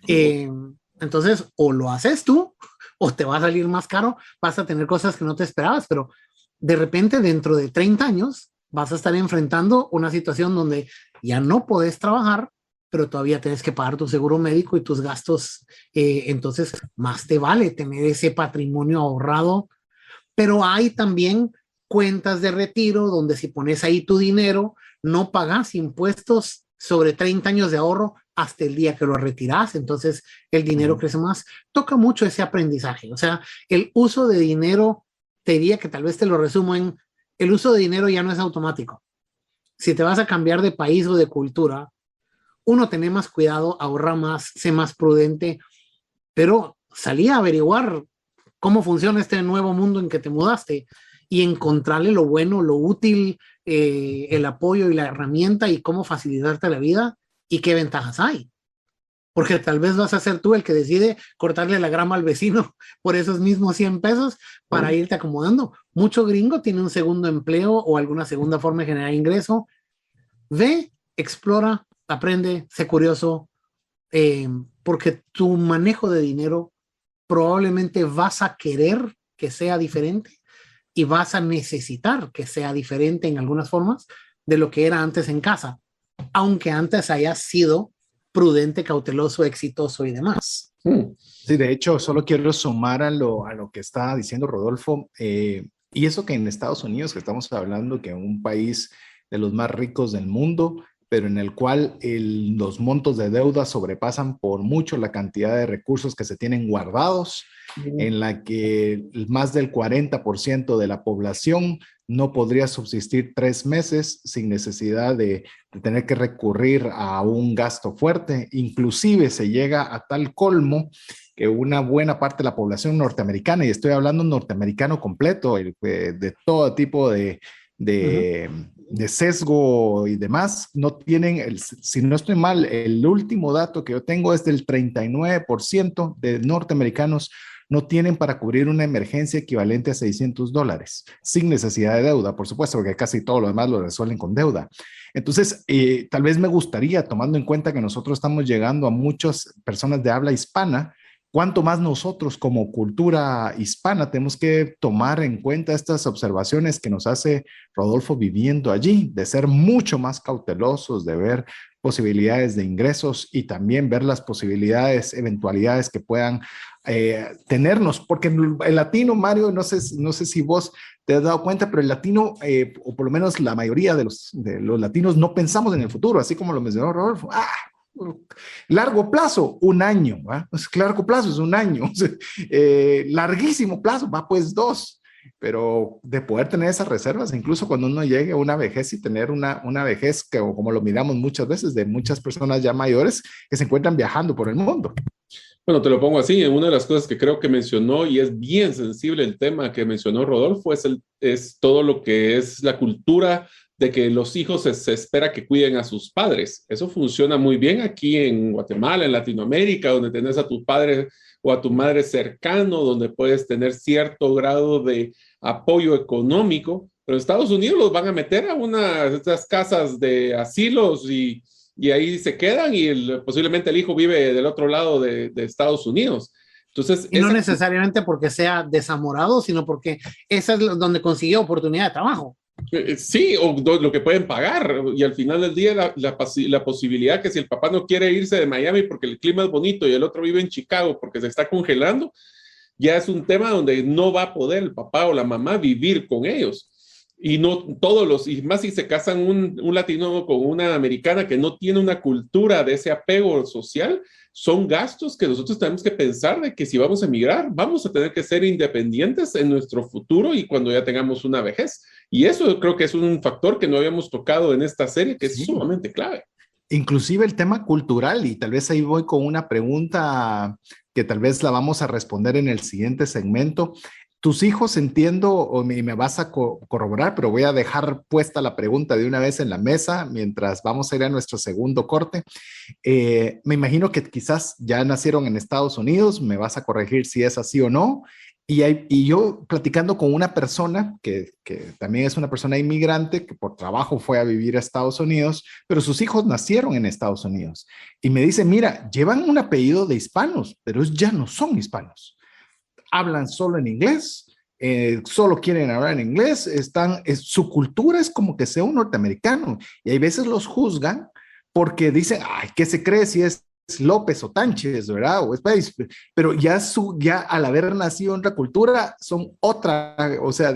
Entonces, o lo haces tú, o te va a salir más caro, vas a tener cosas que no te esperabas, pero de repente dentro de 30 años vas a estar enfrentando una situación donde ya no podés trabajar, pero todavía tienes que pagar tu seguro médico y tus gastos. Entonces, más te vale tener ese patrimonio ahorrado. Pero hay también cuentas de retiro donde si pones ahí tu dinero, no pagas impuestos sobre 30 años de ahorro hasta el día que lo retiras. Entonces, el dinero crece más. Toca mucho ese aprendizaje. O sea, el uso de dinero, te diría que tal vez te lo resumo en: el uso de dinero ya no es automático. Si te vas a cambiar de país o de cultura, uno, tiene más cuidado, ahorra más, sé más prudente, pero salí a averiguar cómo funciona este nuevo mundo en que te mudaste y encontrarle lo bueno, lo útil, el apoyo y la herramienta y cómo facilitarte la vida y qué ventajas hay. Porque tal vez vas a ser tú el que decide cortarle la grama al vecino por esos mismos 100 pesos para irte acomodando. Mucho gringo tiene un segundo empleo o alguna segunda forma de generar ingreso. Ve, explora, aprende, sé curioso, porque tu manejo de dinero probablemente vas a querer que sea diferente y vas a necesitar que sea diferente en algunas formas de lo que era antes en casa, aunque antes hayas sido prudente, cauteloso, exitoso y demás. Sí, de hecho, solo quiero sumar a lo que está diciendo Rodolfo, y eso que en Estados Unidos, que estamos hablando que un país de los más ricos del mundo, pero en el cual los montos de deuda sobrepasan por mucho la cantidad de recursos que se tienen guardados, en la que más del 40% de la población no podría subsistir 3 meses sin necesidad de tener que recurrir a un gasto fuerte. Inclusive se llega a tal colmo que una buena parte de la población norteamericana, y estoy hablando norteamericano completo, de todo tipo de de sesgo y demás, no tienen, si no estoy mal, el último dato que yo tengo es del 39% de norteamericanos no tienen para cubrir una emergencia equivalente a $600, sin necesidad de deuda, por supuesto, porque casi todo lo demás lo resuelven con deuda. Entonces, tal vez me gustaría, tomando en cuenta que nosotros estamos llegando a muchas personas de habla hispana, cuánto más nosotros como cultura hispana tenemos que tomar en cuenta estas observaciones que nos hace Rodolfo viviendo allí, de ser mucho más cautelosos, de ver posibilidades de ingresos y también ver las posibilidades, eventualidades que puedan tenernos, porque el latino, Mario, no sé si vos te has dado cuenta, pero el latino, o por lo menos la mayoría de los latinos, no pensamos en el futuro, así como lo mencionó Rodolfo. Largo plazo, un año, ¿va? Pues largo plazo es un año, larguísimo plazo, va pues 2, pero de poder tener esas reservas, incluso cuando uno llegue a una vejez y tener una vejez que, como lo miramos muchas veces, de muchas personas ya mayores que se encuentran viajando por el mundo. Bueno, te lo pongo así, una de las cosas que creo que mencionó, y es bien sensible el tema que mencionó Rodolfo, es todo lo que es la cultura de que los hijos se espera que cuiden a sus padres. Eso funciona muy bien aquí en Guatemala, en Latinoamérica, donde tenés a tu padre o a tu madre cercano, donde puedes tener cierto grado de apoyo económico, pero en Estados Unidos los van a meter a una de estas casas de asilos y ahí se quedan y posiblemente el hijo vive del otro lado de Estados Unidos. Entonces, y no necesariamente porque sea desamorado, sino porque esa es donde consiguió oportunidad de trabajo. Sí, o lo que pueden pagar, y al final del día la posibilidad que si el papá no quiere irse de Miami porque el clima es bonito y el otro vive en Chicago porque se está congelando, ya es un tema donde no va a poder el papá o la mamá vivir con ellos. Y no todos y más si se casan un latino con una americana que no tiene una cultura de ese apego social, son gastos que nosotros tenemos que pensar de que si vamos a emigrar, vamos a tener que ser independientes en nuestro futuro y cuando ya tengamos una vejez. Y eso creo que es un factor que no habíamos tocado en esta serie, que es sumamente clave. Inclusive el tema cultural, y tal vez ahí voy con una pregunta que tal vez la vamos a responder en el siguiente segmento. Tus hijos, entiendo, y me vas a corroborar, pero voy a dejar puesta la pregunta de una vez en la mesa mientras vamos a ir a nuestro segundo corte. Me imagino que quizás ya nacieron en Estados Unidos, me vas a corregir si es así o no. Y yo platicando con una persona que también es una persona inmigrante que por trabajo fue a vivir a Estados Unidos, pero sus hijos nacieron en Estados Unidos. Y me dice, mira, llevan un apellido de hispanos, pero ya no son hispanos. Hablan solo en inglés, solo quieren hablar en inglés, su cultura es como que sea un norteamericano y hay veces los juzgan porque dicen, ay, ¿qué se cree si es López o Tánchez, ¿verdad? O es país, pero ya al haber nacido en otra cultura son otra, o sea,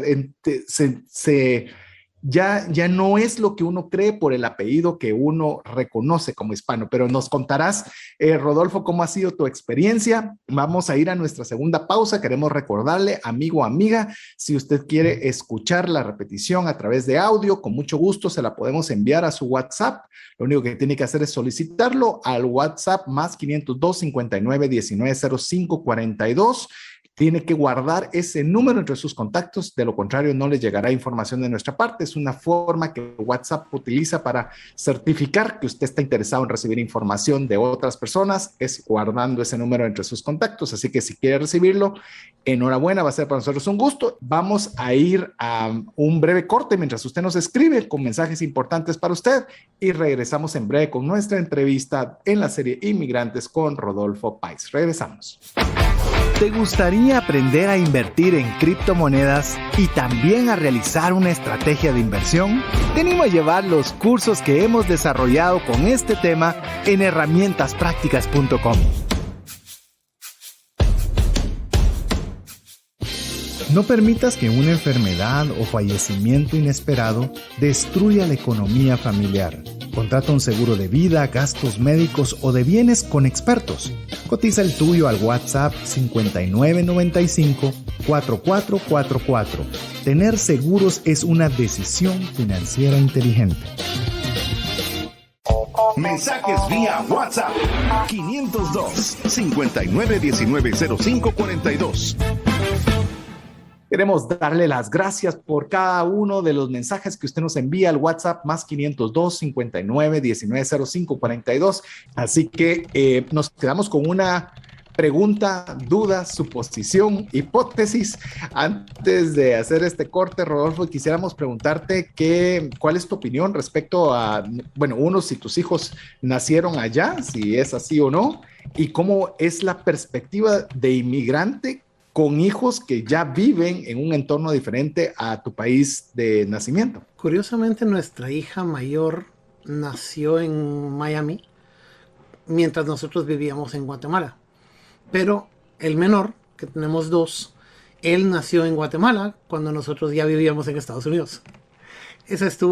ya no es lo que uno cree por el apellido que uno reconoce como hispano, pero nos contarás, Rodolfo, cómo ha sido tu experiencia. Vamos a ir a nuestra segunda pausa. Queremos recordarle, amigo o amiga, si usted quiere escuchar la repetición a través de audio, con mucho gusto se la podemos enviar a su WhatsApp. Lo único que tiene que hacer es solicitarlo al WhatsApp más 502 59 19 05 42. Tiene que guardar ese número entre sus contactos, de lo contrario no les llegará información de nuestra parte. Es una forma que WhatsApp utiliza para certificar que usted está interesado en recibir información de otras personas, es guardando ese número entre sus contactos. Así que si quiere recibirlo, enhorabuena, va a ser para nosotros un gusto. Vamos a ir a un breve corte mientras usted nos escribe con mensajes importantes para usted y regresamos en breve con nuestra entrevista en la serie Inmigrantes con Rodolfo Páez. Regresamos. ¿Te gustaría aprender a invertir en criptomonedas y también a realizar una estrategia de inversión? Te animo a llevar los cursos que hemos desarrollado con este tema en herramientaspracticas.com. No permitas que una enfermedad o fallecimiento inesperado destruya la economía familiar. Contrata un seguro de vida, gastos médicos o de bienes con expertos. Cotiza el tuyo al WhatsApp 5995-4444. Tener seguros es una decisión financiera inteligente. Mensajes vía WhatsApp 502-5919-0542. Queremos darle las gracias por cada uno de los mensajes que usted nos envía al WhatsApp más 502 59 19 05 42. Así que nos quedamos con una pregunta, duda, suposición, hipótesis. Antes de hacer este corte, Rodolfo, quisiéramos preguntarte cuál es tu opinión respecto a, bueno, uno, si tus hijos nacieron allá, si es así o no, y cómo es la perspectiva de inmigrante con hijos que ya viven en un entorno diferente a tu país de nacimiento. Curiosamente, nuestra hija mayor nació en Miami mientras nosotros vivíamos en Guatemala. Pero el menor, que tenemos dos, él nació en Guatemala cuando nosotros ya vivíamos en Estados Unidos. Esa es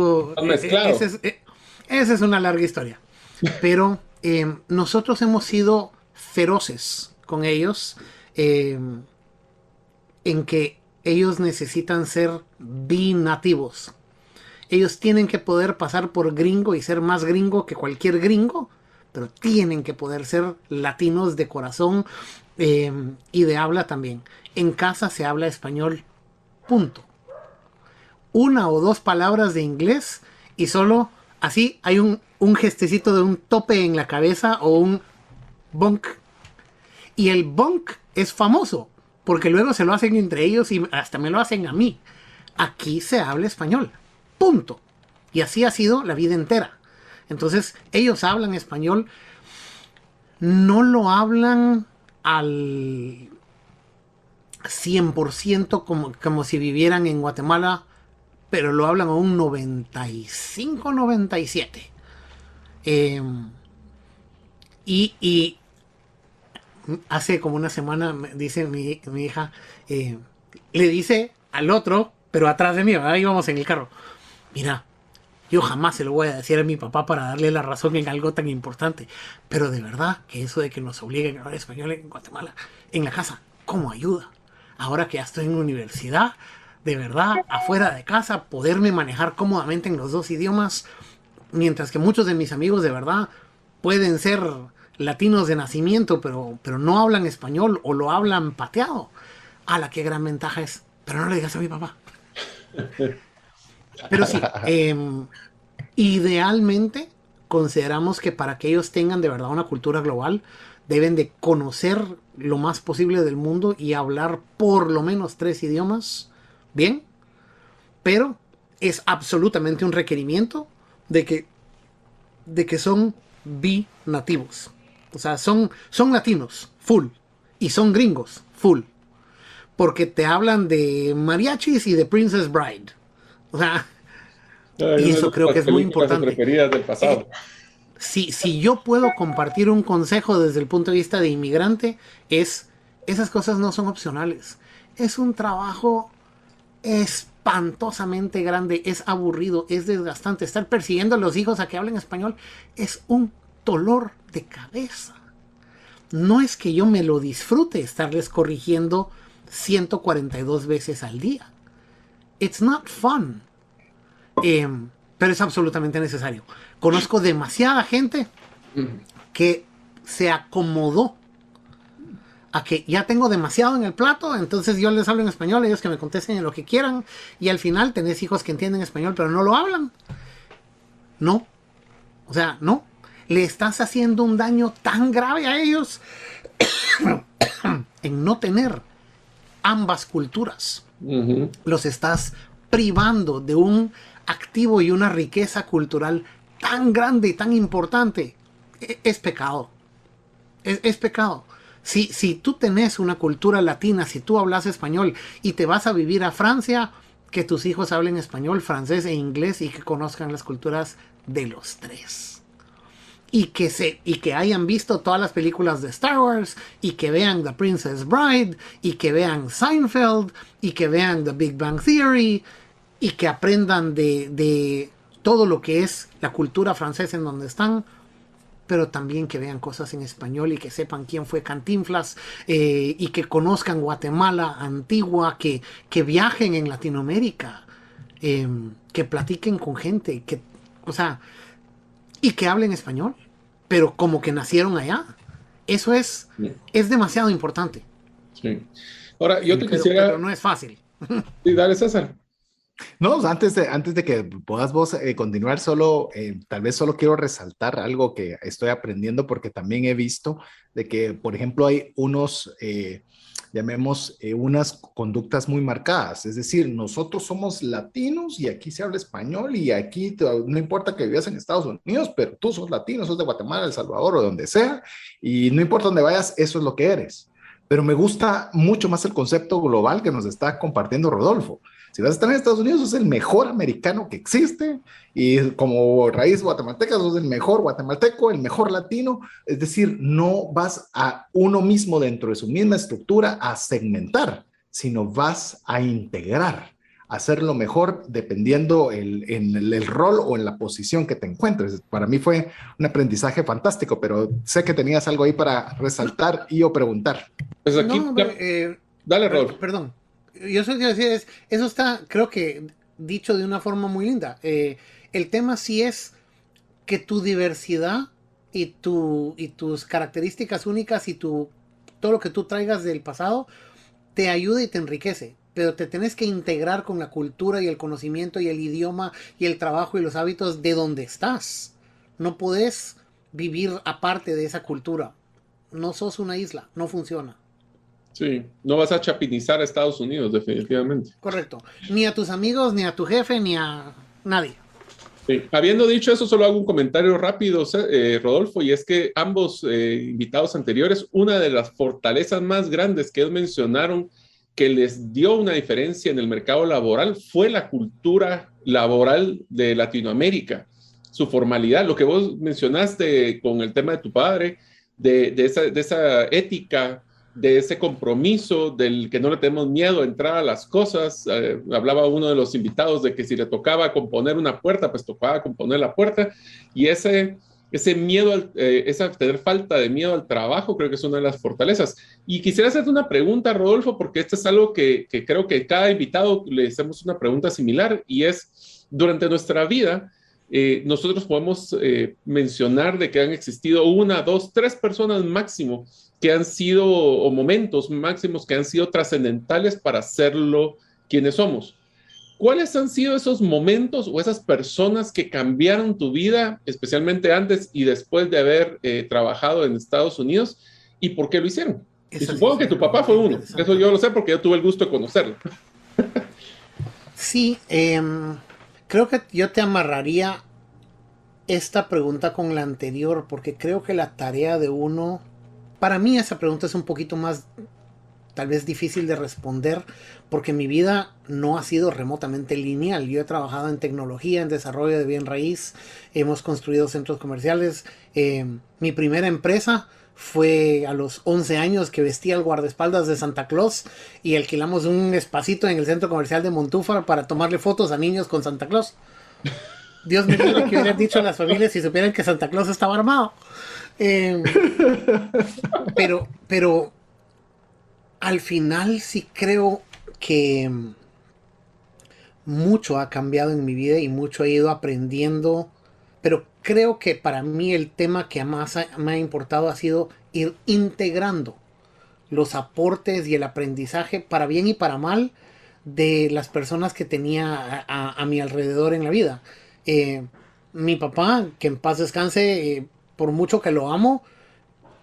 una larga historia. Pero nosotros hemos sido feroces con ellos, en que ellos necesitan ser binativos. Ellos tienen que poder pasar por gringo y ser más gringo que cualquier gringo, pero tienen que poder ser latinos de corazón y de habla también. En casa se habla español, punto. Una o dos palabras de inglés y solo así hay un gestecito de un tope en la cabeza o un bonk. Y el bonk es famoso, porque luego se lo hacen entre ellos y hasta me lo hacen a mí. Aquí se habla español, punto. Y así ha sido la vida entera. Entonces, ellos hablan español, no lo hablan al 100% como si vivieran en Guatemala, pero lo hablan a un 95, 97. Y hace como una semana, dice mi hija, le dice al otro, pero atrás de mí, ¿verdad? Íbamos en el carro, mira, yo jamás se lo voy a decir a mi papá para darle la razón en algo tan importante, pero de verdad que eso de que nos obliguen a hablar español en Guatemala, en la casa, ¿cómo ayuda? Ahora que ya estoy en universidad, de verdad, afuera de casa, poderme manejar cómodamente en los dos idiomas, mientras que muchos de mis amigos de verdad pueden ser latinos de nacimiento, pero no hablan español o lo hablan pateado. ¡Hala, qué gran ventaja es! Pero no le digas a mi papá. Pero sí, idealmente consideramos que para que ellos tengan de verdad una cultura global, deben de conocer lo más posible del mundo y hablar por lo menos 3 idiomas bien, pero es absolutamente un requerimiento de que son binativos. O sea, son latinos, full, y son gringos, full, porque te hablan de mariachis y de Princess Bride. O sea, y eso creo que es muy importante. Del pasado. Si yo puedo compartir un consejo desde el punto de vista de inmigrante, esas cosas no son opcionales. Es un trabajo espantosamente grande, es aburrido, es desgastante. Estar persiguiendo a los hijos a que hablen español es un dolor de cabeza. No es que yo me lo disfrute estarles corrigiendo 142 veces al día. It's not fun. Pero es absolutamente necesario. Conozco demasiada gente que se acomodó a que ya tengo demasiado en el plato, entonces yo les hablo en español, ellos que me contesten en lo que quieran, y al final tenés hijos que entienden español pero no lo hablan. No. O sea, no. Le estás haciendo un daño tan grave a ellos en no tener ambas culturas. Los estás privando de un activo y una riqueza cultural tan grande y tan importante. Es pecado. Es pecado. Si tú tenés una cultura latina, si tú hablas español y te vas a vivir a Francia, que tus hijos hablen español, francés e inglés y que conozcan las culturas de los 3. Y que hayan visto todas las películas de Star Wars, y que vean The Princess Bride, y que vean Seinfeld, y que vean The Big Bang Theory, y que aprendan de todo lo que es la cultura francesa en donde están, pero también que vean cosas en español y que sepan quién fue Cantinflas, y que conozcan Guatemala antigua, que viajen en Latinoamérica, que platiquen con gente, y que hablen español, pero como que nacieron allá. Eso es demasiado importante. Sí. Ahora, yo te quisiera... Pero no es fácil. Sí, dale, César. No, antes de que puedas vos continuar, tal vez solo quiero resaltar algo que estoy aprendiendo porque también he visto de que, por ejemplo, hay llamemos, unas conductas muy marcadas. Es decir, nosotros somos latinos y aquí se habla español y aquí no importa que vivas en Estados Unidos, pero tú sos latino, sos de Guatemala, El Salvador o de donde sea, y no importa dónde vayas, eso es lo que eres. Pero me gusta mucho más el concepto global que nos está compartiendo Rodolfo. Si vas a estar en Estados Unidos, sos el mejor americano que existe y como raíz guatemalteca, sos el mejor guatemalteco, el mejor latino. Es decir, no vas a uno mismo dentro de su misma estructura a segmentar, sino vas a integrar, a hacerlo mejor dependiendo en el rol o en la posición que te encuentres. Para mí fue un aprendizaje fantástico, pero sé que tenías algo ahí para resaltar y o preguntar. Pues aquí, No, dale, Rol. perdón. Yo solo quiero decir, eso está, creo que, dicho de una forma muy linda. El tema sí es que tu diversidad y tus características únicas y todo lo que tú traigas del pasado te ayuda y te enriquece. Pero te tienes que integrar con la cultura y el conocimiento y el idioma y el trabajo y los hábitos de donde estás. No podés vivir aparte de esa cultura. No sos una isla, no funciona. Sí, no vas a chapinizar a Estados Unidos, definitivamente. Correcto. Ni a tus amigos, ni a tu jefe, ni a nadie. Sí. Habiendo dicho eso, solo hago un comentario rápido, Rodolfo, y es que ambos invitados anteriores, una de las fortalezas más grandes que ellos mencionaron que les dio una diferencia en el mercado laboral fue la cultura laboral de Latinoamérica, su formalidad, lo que vos mencionaste con el tema de tu padre, de esa ética, de ese compromiso, del que no le tenemos miedo a entrar a las cosas. Hablaba uno de los invitados de que si le tocaba componer una puerta, pues tocaba componer la puerta, y ese miedo, esa tener falta de miedo al trabajo, creo que es una de las fortalezas. Y quisiera hacerte una pregunta, Rodolfo, porque esto es algo que creo que cada invitado le hacemos una pregunta similar, y es, durante nuestra vida, nosotros podemos mencionar de que han existido 1, 2, 3 personas máximo que han sido, o momentos máximos que han sido trascendentales para hacerlo quienes somos. ¿Cuáles han sido esos momentos o esas personas que cambiaron tu vida, especialmente antes y después de haber trabajado en Estados Unidos? ¿Y por qué lo hicieron? Y supongo que tu papá fue uno. Eso yo lo sé porque yo tuve el gusto de conocerlo. Sí, creo que yo te amarraría esta pregunta con la anterior, porque creo que la tarea de uno... Para mí esa pregunta es un poquito más, tal vez, difícil de responder, porque mi vida no ha sido remotamente lineal. Yo he trabajado en tecnología, en desarrollo de bien raíz, hemos construido centros comerciales. Mi primera empresa fue a los 11 años, que vestía el guardaespaldas de Santa Claus y alquilamos un espacito en el centro comercial de Montúfar para tomarle fotos a niños con Santa Claus. Dios me libre que hubieran dicho a las familias si supieran que Santa Claus estaba armado. Pero al final sí creo que mucho ha cambiado en mi vida y mucho he ido aprendiendo, pero creo que para mí el tema que más me ha importado ha sido ir integrando los aportes y el aprendizaje, para bien y para mal, de las personas que tenía a mi alrededor en la vida. Mi papá, que en paz descanse, por mucho que lo amo,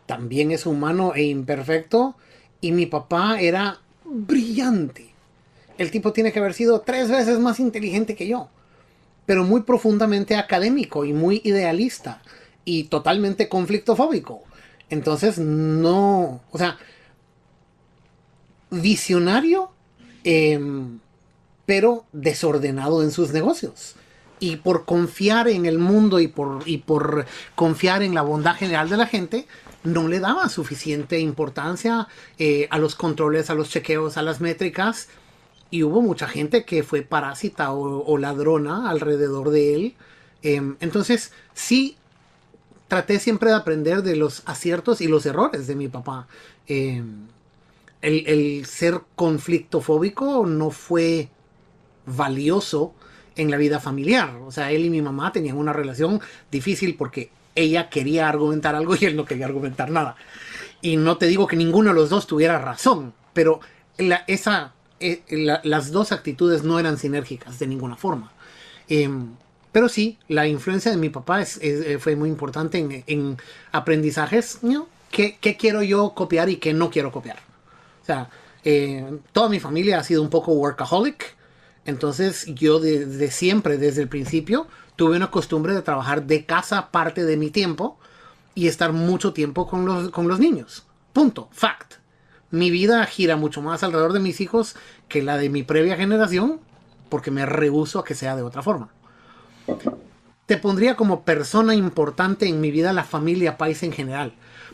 también es humano e imperfecto, y mi papá era brillante. El tipo tiene que haber sido 3 veces más inteligente que yo, pero muy profundamente académico y muy idealista y totalmente conflictofóbico. Entonces no, o sea, visionario, pero desordenado en sus negocios. Y por confiar en el mundo y por confiar en la bondad general de la gente, no le daba suficiente importancia a los controles, a los chequeos, a las métricas. Y hubo mucha gente que fue parásita o ladrona alrededor de él. Entonces, sí, traté siempre de aprender de los aciertos y los errores de mi papá. El ser conflictofóbico no fue valioso en la vida familiar. O sea, él y mi mamá tenían una relación difícil porque ella quería argumentar algo y él no quería argumentar nada. Y no te digo que ninguno de los dos tuviera razón, pero esa las dos actitudes no eran sinérgicas de ninguna forma. Pero sí, la influencia de mi papá fue muy importante en aprendizajes, ¿no? ¿Qué quiero yo copiar y qué no quiero copiar? O sea, toda mi familia ha sido un poco workaholic. Entonces yo desde siempre, desde el principio, tuve una costumbre de trabajar de casa parte de mi tiempo y estar mucho tiempo con los niños. Punto. Fact. Mi vida gira mucho más alrededor de mis hijos que la de mi previa generación, porque me rehúso a que sea de otra forma. Te pondría como persona importante en mi vida la familia Pais en general,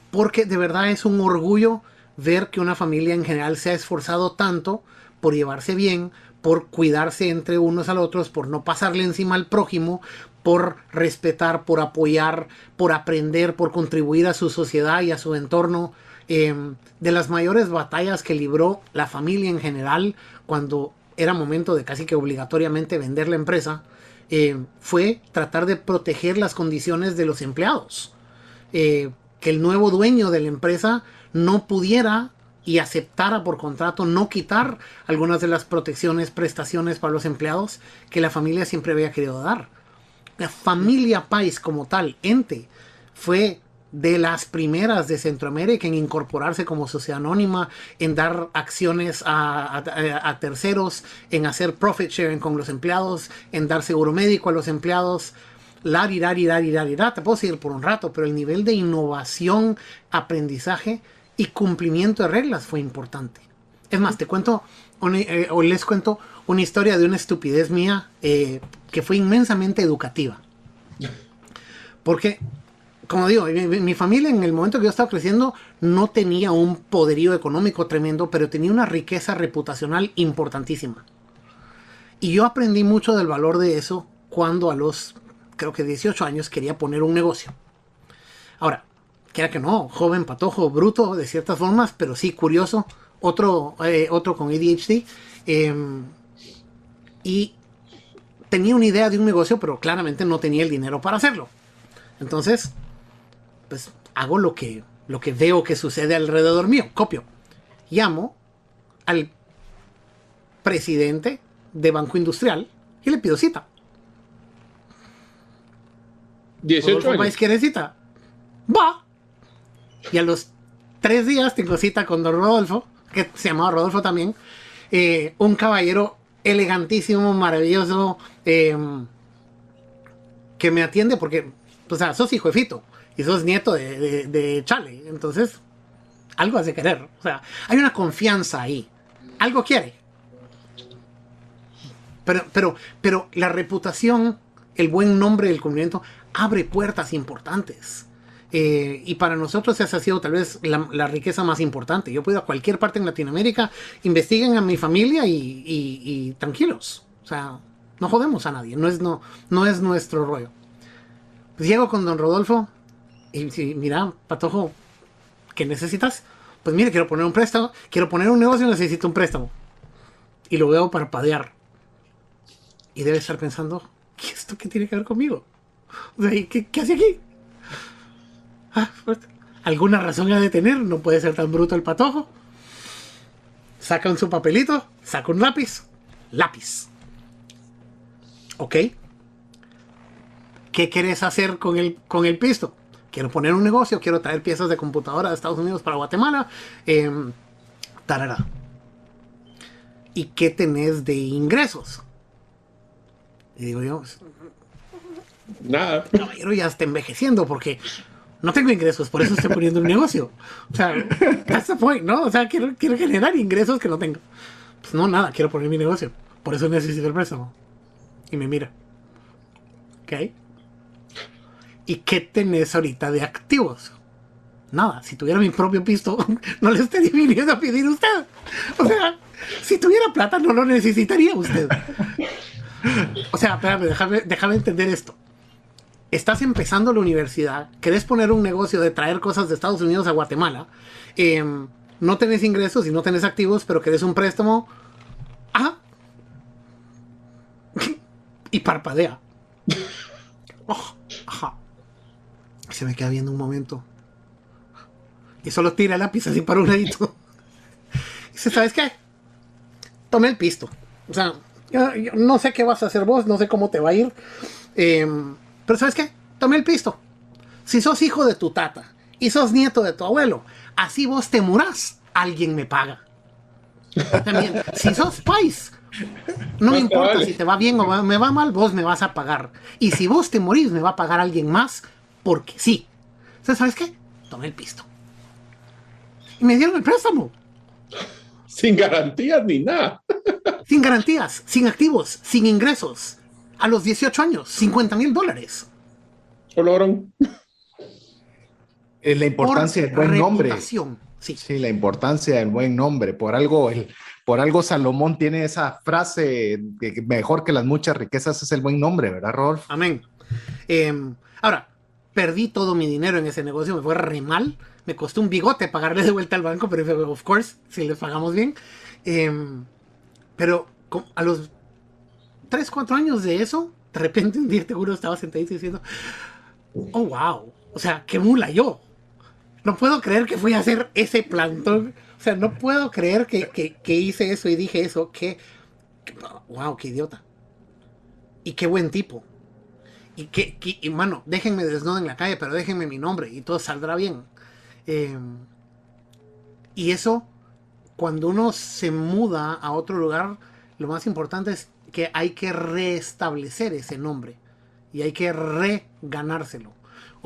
porque de verdad es un orgullo ver que una familia en general se ha esforzado tanto por llevarse bien, por cuidarse entre unos a los otros, por no pasarle encima al prójimo, por respetar, por apoyar, por aprender, por contribuir a su sociedad y a su entorno. De las mayores batallas que libró la familia en general cuando era momento de casi que obligatoriamente vender la empresa, fue tratar de proteger las condiciones de los empleados. Que el nuevo dueño de la empresa no pudiera y aceptara por contrato no quitar algunas de las protecciones, prestaciones para los empleados que la familia siempre había querido dar. La familia Pais como tal, ente, fue de las primeras de Centroamérica en incorporarse como sociedad anónima, en dar acciones a terceros, en hacer profit sharing con los empleados, en dar seguro médico a los empleados. Te puedo seguir por un rato, pero el nivel de innovación, aprendizaje y cumplimiento de reglas fue importante. Es más, les cuento una historia de una estupidez mía que fue inmensamente educativa. Porque, como digo, mi familia en el momento que yo estaba creciendo no tenía un poderío económico tremendo, pero tenía una riqueza reputacional importantísima. Y yo aprendí mucho del valor de eso cuando a los, creo que 18 años, quería poner un negocio. Ahora, quiera que no, joven, patojo, bruto de ciertas formas, pero sí curioso, otro con ADHD, y tenía una idea de un negocio, pero claramente no tenía el dinero para hacerlo. Entonces, pues hago lo que veo que sucede alrededor mío, copio. Llamo al presidente de Banco Industrial y le pido cita. 18 años. ¿Quiere cita? Va. Y a los 3 días tengo cita con don Rodolfo, que se llamaba Rodolfo también, un caballero elegantísimo, maravilloso, que me atiende porque, o sea, sos hijo de Fito y sos nieto de Chale, entonces algo has de querer, o sea, hay una confianza ahí, algo quiere. Pero la reputación, el buen nombre del cumplimiento abre puertas importantes. Y para nosotros esa ha sido tal vez la riqueza más importante. Yo puedo ir a cualquier parte en Latinoamérica, investiguen a mi familia y tranquilos. O sea, no jodemos a nadie, no es nuestro rollo. Pues llego con don Rodolfo y mira, Patojo, ¿qué necesitas? Pues mire, quiero poner un préstamo, quiero poner un negocio, necesito un préstamo. Y lo veo parpadear. Y debe estar pensando, ¿qué esto qué tiene que ver conmigo? O sea, ¿qué hace aquí? Pues, alguna razón ha de tener, no puede ser tan bruto el Patojo. Sacan su papelito, saca un lápiz. Ok. ¿Qué quieres hacer con el pisto? Quiero poner un negocio, quiero traer piezas de computadora de Estados Unidos para Guatemala. Tarara. ¿Y qué tenés de ingresos? Y digo yo, nada. Caballero, ya está envejeciendo porque no tengo ingresos, por eso estoy poniendo un negocio. O sea, that's the point, ¿no? O sea, quiero generar ingresos que no tengo. Pues no, nada, quiero poner mi negocio. Por eso necesito el préstamo. Y me mira. ¿Ok? ¿Y qué tenés ahorita de activos? Nada, si tuviera mi propio pisto, no le estaría viniendo a pedir a usted. O sea, si tuviera plata, no lo necesitaría usted. O sea, espérame, déjame entender esto. Estás empezando la universidad, querés poner un negocio de traer cosas de Estados Unidos a Guatemala, no tenés ingresos y no tenés activos, pero querés un préstamo. Ajá. Y parpadea. Oh, ajá. Se me queda viendo un momento. Y solo tira el lápiz así para un ladito. Dice, ¿sabes qué? tomé el pisto. O sea, yo no sé qué vas a hacer vos, no sé cómo te va a ir. Pero ¿sabes qué? Tomé el pisto. Si sos hijo de tu tata y sos nieto de tu abuelo, así vos te murás, alguien me paga. También, si sos país, no me importa si te va bien o me va mal, vos me vas a pagar. Y si vos te morís, me va a pagar alguien más, porque sí. Entonces, ¿sabes qué? Tomé el pisto. Y me dieron el préstamo. Sin garantías ni nada. Sin garantías, sin activos, sin ingresos. A los 18 años, $50,000. Olorón. La importancia del buen nombre. Sí. Sí, la importancia del buen nombre. Por algo Salomón tiene esa frase que mejor que las muchas riquezas es el buen nombre, ¿verdad, Rolf? Amén. Ahora, perdí todo mi dinero en ese negocio, me fue re mal. Me costó un bigote pagarle de vuelta al banco, pero of course, si les pagamos bien. Pero a los 3, 4 años de eso, de repente un día te juro estaba sentadito diciendo, oh wow, o sea, qué mula yo. No puedo creer que fui a hacer ese plantón. O sea, no puedo creer que hice eso y dije eso. Wow, qué idiota. Y qué buen tipo. Y mano, déjenme desnudo en la calle, pero déjenme mi nombre y todo saldrá bien. Y eso, cuando uno se muda a otro lugar, lo más importante es que hay que restablecer ese nombre. Y hay que reganárselo.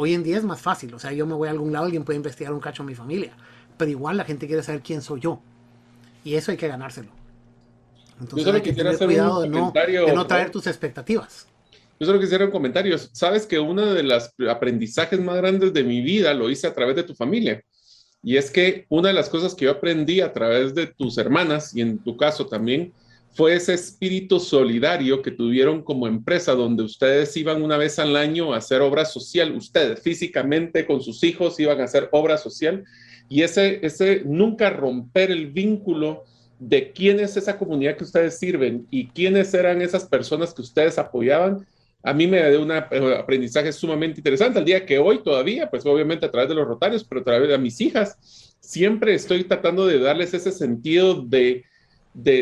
Hoy en día es más fácil, o sea, yo me voy a algún lado, alguien puede investigar un cacho en mi familia, pero igual la gente quiere saber quién soy yo, y eso hay que ganárselo. Entonces hay que tener cuidado de no traer tus expectativas. Yo solo quisiera un comentario. Sabes que uno de los aprendizajes más grandes de mi vida lo hice a través de tu familia, y es que una de las cosas que yo aprendí a través de tus hermanas, y en tu caso también, fue ese espíritu solidario que tuvieron como empresa, donde ustedes iban una vez al año a hacer obra social, ustedes físicamente con sus hijos iban a hacer obra social, y ese nunca romper el vínculo de quién es esa comunidad que ustedes sirven y quiénes eran esas personas que ustedes apoyaban, a mí me dio un aprendizaje sumamente interesante. Al día que hoy todavía, pues obviamente a través de los Rotarios, pero a través de mis hijas, siempre estoy tratando de darles ese sentido de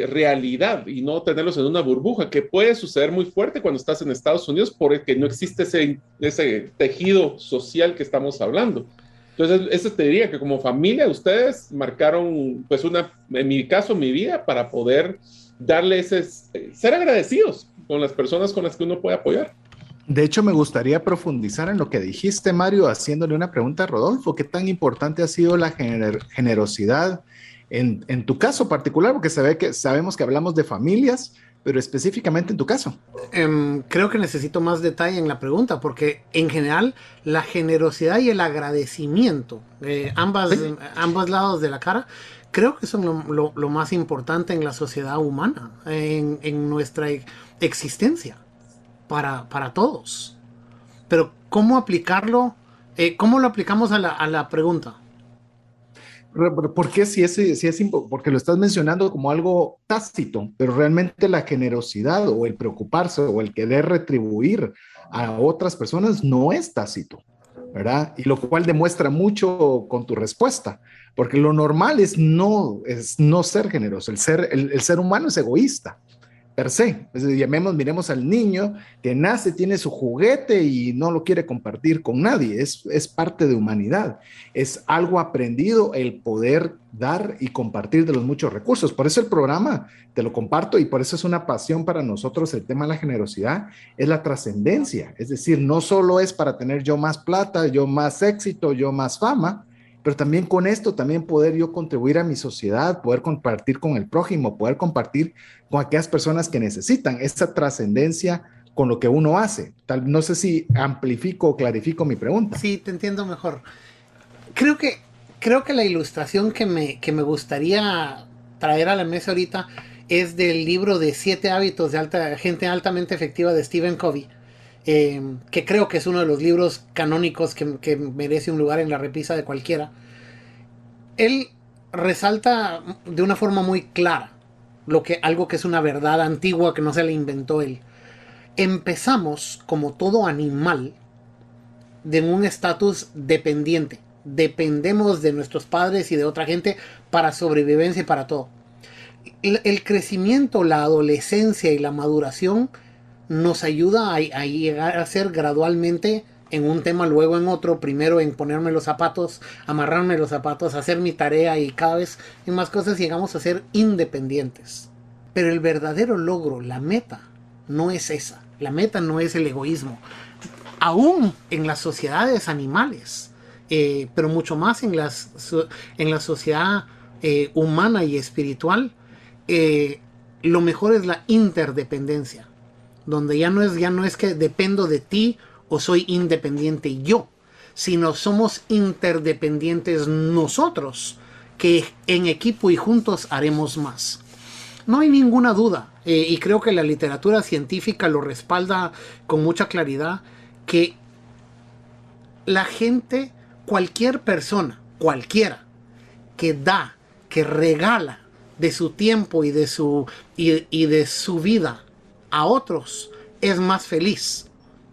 realidad y no tenerlos en una burbuja, que puede suceder muy fuerte cuando estás en Estados Unidos porque no existe ese tejido social que estamos hablando. Entonces, eso te diría que como familia ustedes marcaron, pues en mi caso, mi vida para poder darle ser agradecidos con las personas con las que uno puede apoyar. De hecho, me gustaría profundizar en lo que dijiste, Mario, haciéndole una pregunta a Rodolfo. ¿Qué tan importante ha sido la generosidad en tu caso particular? Porque sabemos que hablamos de familias, pero específicamente en tu caso. Creo que necesito más detalle en la pregunta, porque en general la generosidad y el agradecimiento, ambos lados de la cara, creo que son lo más importante en la sociedad humana, en nuestra existencia, para todos. Pero ¿cómo aplicarlo? ¿Cómo lo aplicamos a la pregunta? ¿Por qué porque lo estás mencionando como algo tácito, pero realmente la generosidad o el preocuparse o el querer retribuir a otras personas no es tácito, ¿verdad? Y lo cual demuestra mucho con tu respuesta, porque lo normal es no ser generoso. El ser humano es egoísta per se. Miremos al niño que nace, tiene su juguete y no lo quiere compartir con nadie. Es parte de humanidad. Es algo aprendido el poder dar y compartir de los muchos recursos. Por eso el programa te lo comparto y por eso es una pasión para nosotros el tema de la generosidad, es la trascendencia. Es decir, no solo es para tener yo más plata, yo más éxito, yo más fama, pero también con esto, también poder yo contribuir a mi sociedad, poder compartir con el prójimo, poder compartir con aquellas personas que necesitan esa trascendencia con lo que uno hace. No sé si amplifico o clarifico mi pregunta. Sí, te entiendo mejor. Creo que la ilustración que me gustaría traer a la mesa ahorita es del libro de 7 hábitos de gente altamente efectiva de Stephen Covey. Que creo que es uno de los libros canónicos que merece un lugar en la repisa de cualquiera. Él resalta de una forma muy clara algo que es una verdad antigua que no se le inventó él. Empezamos, como todo animal, de un estatus dependiente. Dependemos de nuestros padres y de otra gente para sobrevivencia y para todo. el crecimiento, la adolescencia y la maduración nos ayuda a llegar a ser gradualmente en un tema, luego en otro, primero en ponerme los zapatos, amarrarme los zapatos, hacer mi tarea, y cada vez en más cosas llegamos a ser independientes. Pero el verdadero logro, la meta, no es esa. La meta no es el egoísmo. Aún en las sociedades animales, pero mucho más en la sociedad humana y espiritual, lo mejor es la interdependencia, donde ya no es que dependo de ti o soy independiente yo, sino somos interdependientes nosotros, que en equipo y juntos haremos más. No hay ninguna duda, y creo que la literatura científica lo respalda con mucha claridad, que la gente, cualquier persona, cualquiera, que da, que regala de su tiempo y de su vida a otros, es más feliz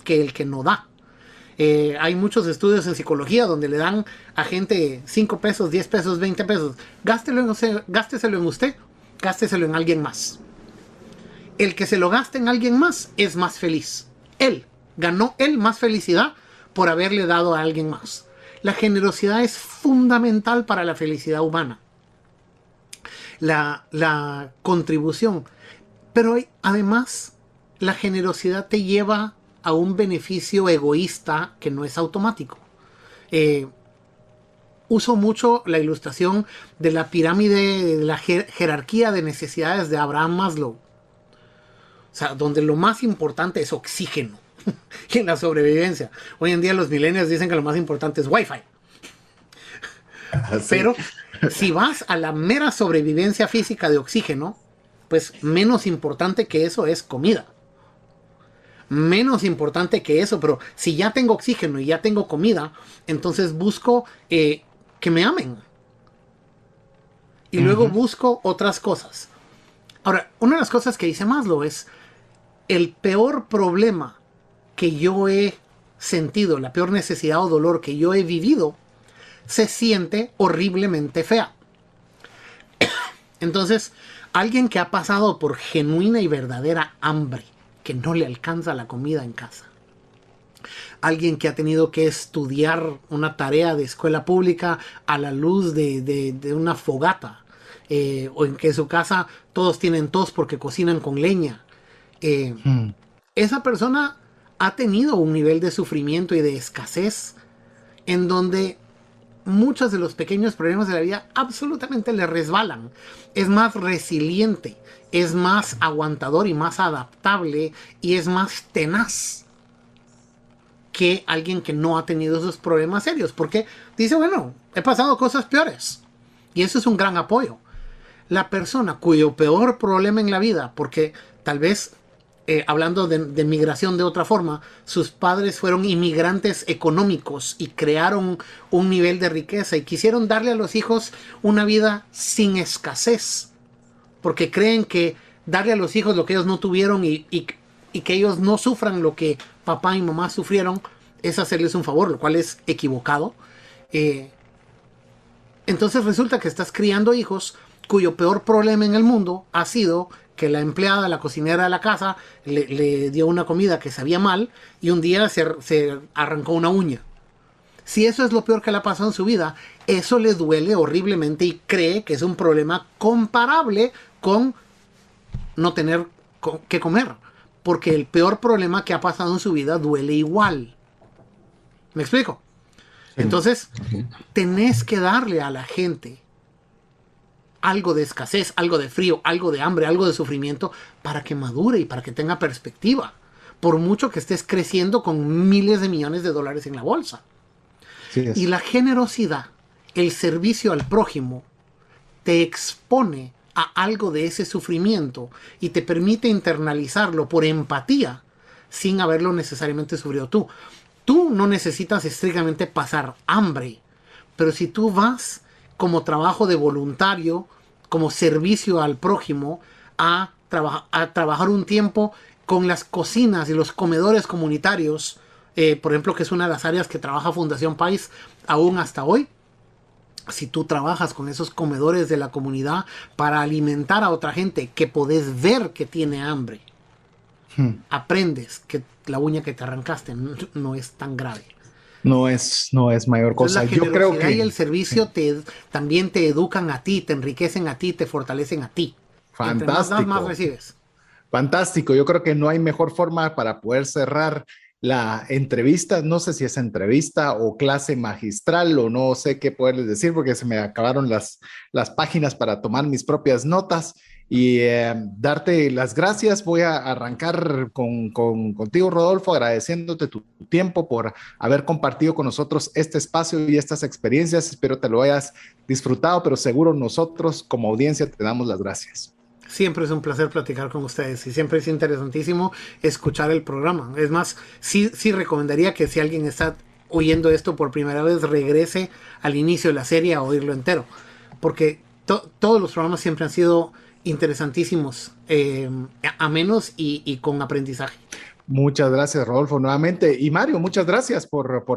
que el que no da. Hay muchos estudios en psicología donde le dan a gente 5 pesos, 10 pesos, 20 pesos. Gásteselo en usted, gásteselo en alguien más. El que se lo gaste en alguien más es más feliz. Ganó más felicidad por haberle dado a alguien más. La generosidad es fundamental para la felicidad humana. La contribución. Pero además, la generosidad te lleva a un beneficio egoísta que no es automático. Uso mucho la ilustración de la pirámide, de la jerarquía de necesidades de Abraham Maslow. O sea, donde lo más importante es oxígeno y en la sobrevivencia. Hoy en día los millennials dicen que lo más importante es Wi-Fi. Sí. Pero si vas a la mera sobrevivencia física de oxígeno, pues menos importante que eso es comida. Menos importante que eso, pero si ya tengo oxígeno y ya tengo comida, entonces busco que me amen. Y luego busco otras cosas. Ahora, una de las cosas que dice Maslow es: el peor problema que yo he sentido, la peor necesidad o dolor que yo he vivido, se siente horriblemente fea. Entonces, alguien que ha pasado por genuina y verdadera hambre, que no le alcanza la comida en casa, alguien que ha tenido que estudiar una tarea de escuela pública a la luz de una fogata, o en que en su casa todos tienen tos porque cocinan con leña, esa persona ha tenido un nivel de sufrimiento y de escasez en donde muchos de los pequeños problemas de la vida absolutamente le resbalan. Es más resiliente, es más aguantador y más adaptable, y es más tenaz que alguien que no ha tenido esos problemas serios, porque dice, bueno, he pasado cosas peores, y eso es un gran apoyo. La persona cuyo peor problema en la vida, porque tal vez, hablando de migración de otra forma, sus padres fueron inmigrantes económicos y crearon un nivel de riqueza y quisieron darle a los hijos una vida sin escasez, porque creen que darle a los hijos lo que ellos no tuvieron y que ellos no sufran lo que papá y mamá sufrieron es hacerles un favor, lo cual es equivocado. Entonces resulta que estás criando hijos cuyo peor problema en el mundo ha sido que la empleada, la cocinera de la casa, le dio una comida que sabía mal y un día se arrancó una uña. Si eso es lo peor que le ha pasado en su vida, eso le duele horriblemente y cree que es un problema comparable con no tener que comer. Porque el peor problema que ha pasado en su vida duele igual. ¿Me explico? Entonces, tenés que darle a la gente algo de escasez, algo de frío, algo de hambre, algo de sufrimiento, para que madure y para que tenga perspectiva. Por mucho que estés creciendo con miles de millones de dólares en la bolsa. Sí, y la generosidad, el servicio al prójimo, te expone a algo de ese sufrimiento y te permite internalizarlo por empatía sin haberlo necesariamente sufrido tú. Tú no necesitas estrictamente pasar hambre, pero si tú vas como trabajo de voluntario, como servicio al prójimo, a trabajar un tiempo con las cocinas y los comedores comunitarios, por ejemplo, que es una de las áreas que trabaja Fundación País aún hasta hoy, si tú trabajas con esos comedores de la comunidad para alimentar a otra gente que podés ver que tiene hambre, aprendes que la uña que te arrancaste no es tan grave. No es mayor cosa. Entonces, la yo creo que y el servicio también te educan a ti, te enriquecen a ti, te fortalecen a ti. Fantástico. Entre más das, más recibes. Fantástico. Yo creo que no hay mejor forma para poder cerrar la entrevista. No sé si es entrevista o clase magistral o no sé qué poderles decir porque se me acabaron las páginas para tomar mis propias notas y darte las gracias. Voy a arrancar contigo, Rodolfo, agradeciéndote tu tiempo por haber compartido con nosotros este espacio y estas experiencias. Espero te lo hayas disfrutado, pero seguro nosotros como audiencia te damos las gracias. Siempre es un placer platicar con ustedes y siempre es interesantísimo escuchar el programa. Es más, sí recomendaría que si alguien está oyendo esto por primera vez, regrese al inicio de la serie a oírlo entero, porque todos los programas siempre han sido interesantísimos, amenos y con aprendizaje. Muchas gracias, Rodolfo, nuevamente. Y Mario, muchas gracias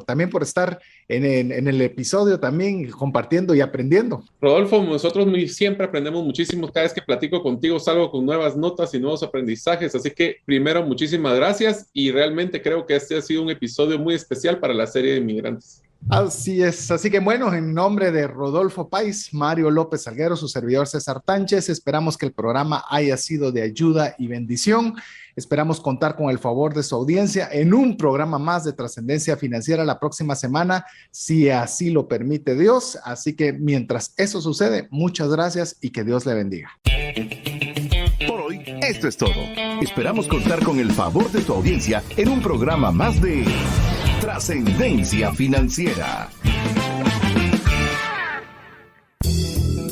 también por estar en el episodio también compartiendo y aprendiendo. Rodolfo, nosotros siempre aprendemos muchísimo. Cada vez que platico contigo salgo con nuevas notas y nuevos aprendizajes. Así que primero, muchísimas gracias y realmente creo que este ha sido un episodio muy especial para la serie de Inmigrantes. Así es, así que bueno, en nombre de Rodolfo Pais, Mario López Salguero, su servidor César Tánchez, esperamos que el programa haya sido de ayuda y bendición. Esperamos contar con el favor de su audiencia en un programa más de Trascendencia Financiera la próxima semana, si así lo permite Dios. Así que mientras eso sucede, muchas gracias y que Dios le bendiga. Por hoy, esto es todo. Esperamos contar con el favor de tu audiencia en un programa más de Trascendencia Financiera.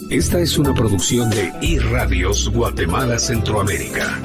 Esta es una producción de iRadios Guatemala Centroamérica.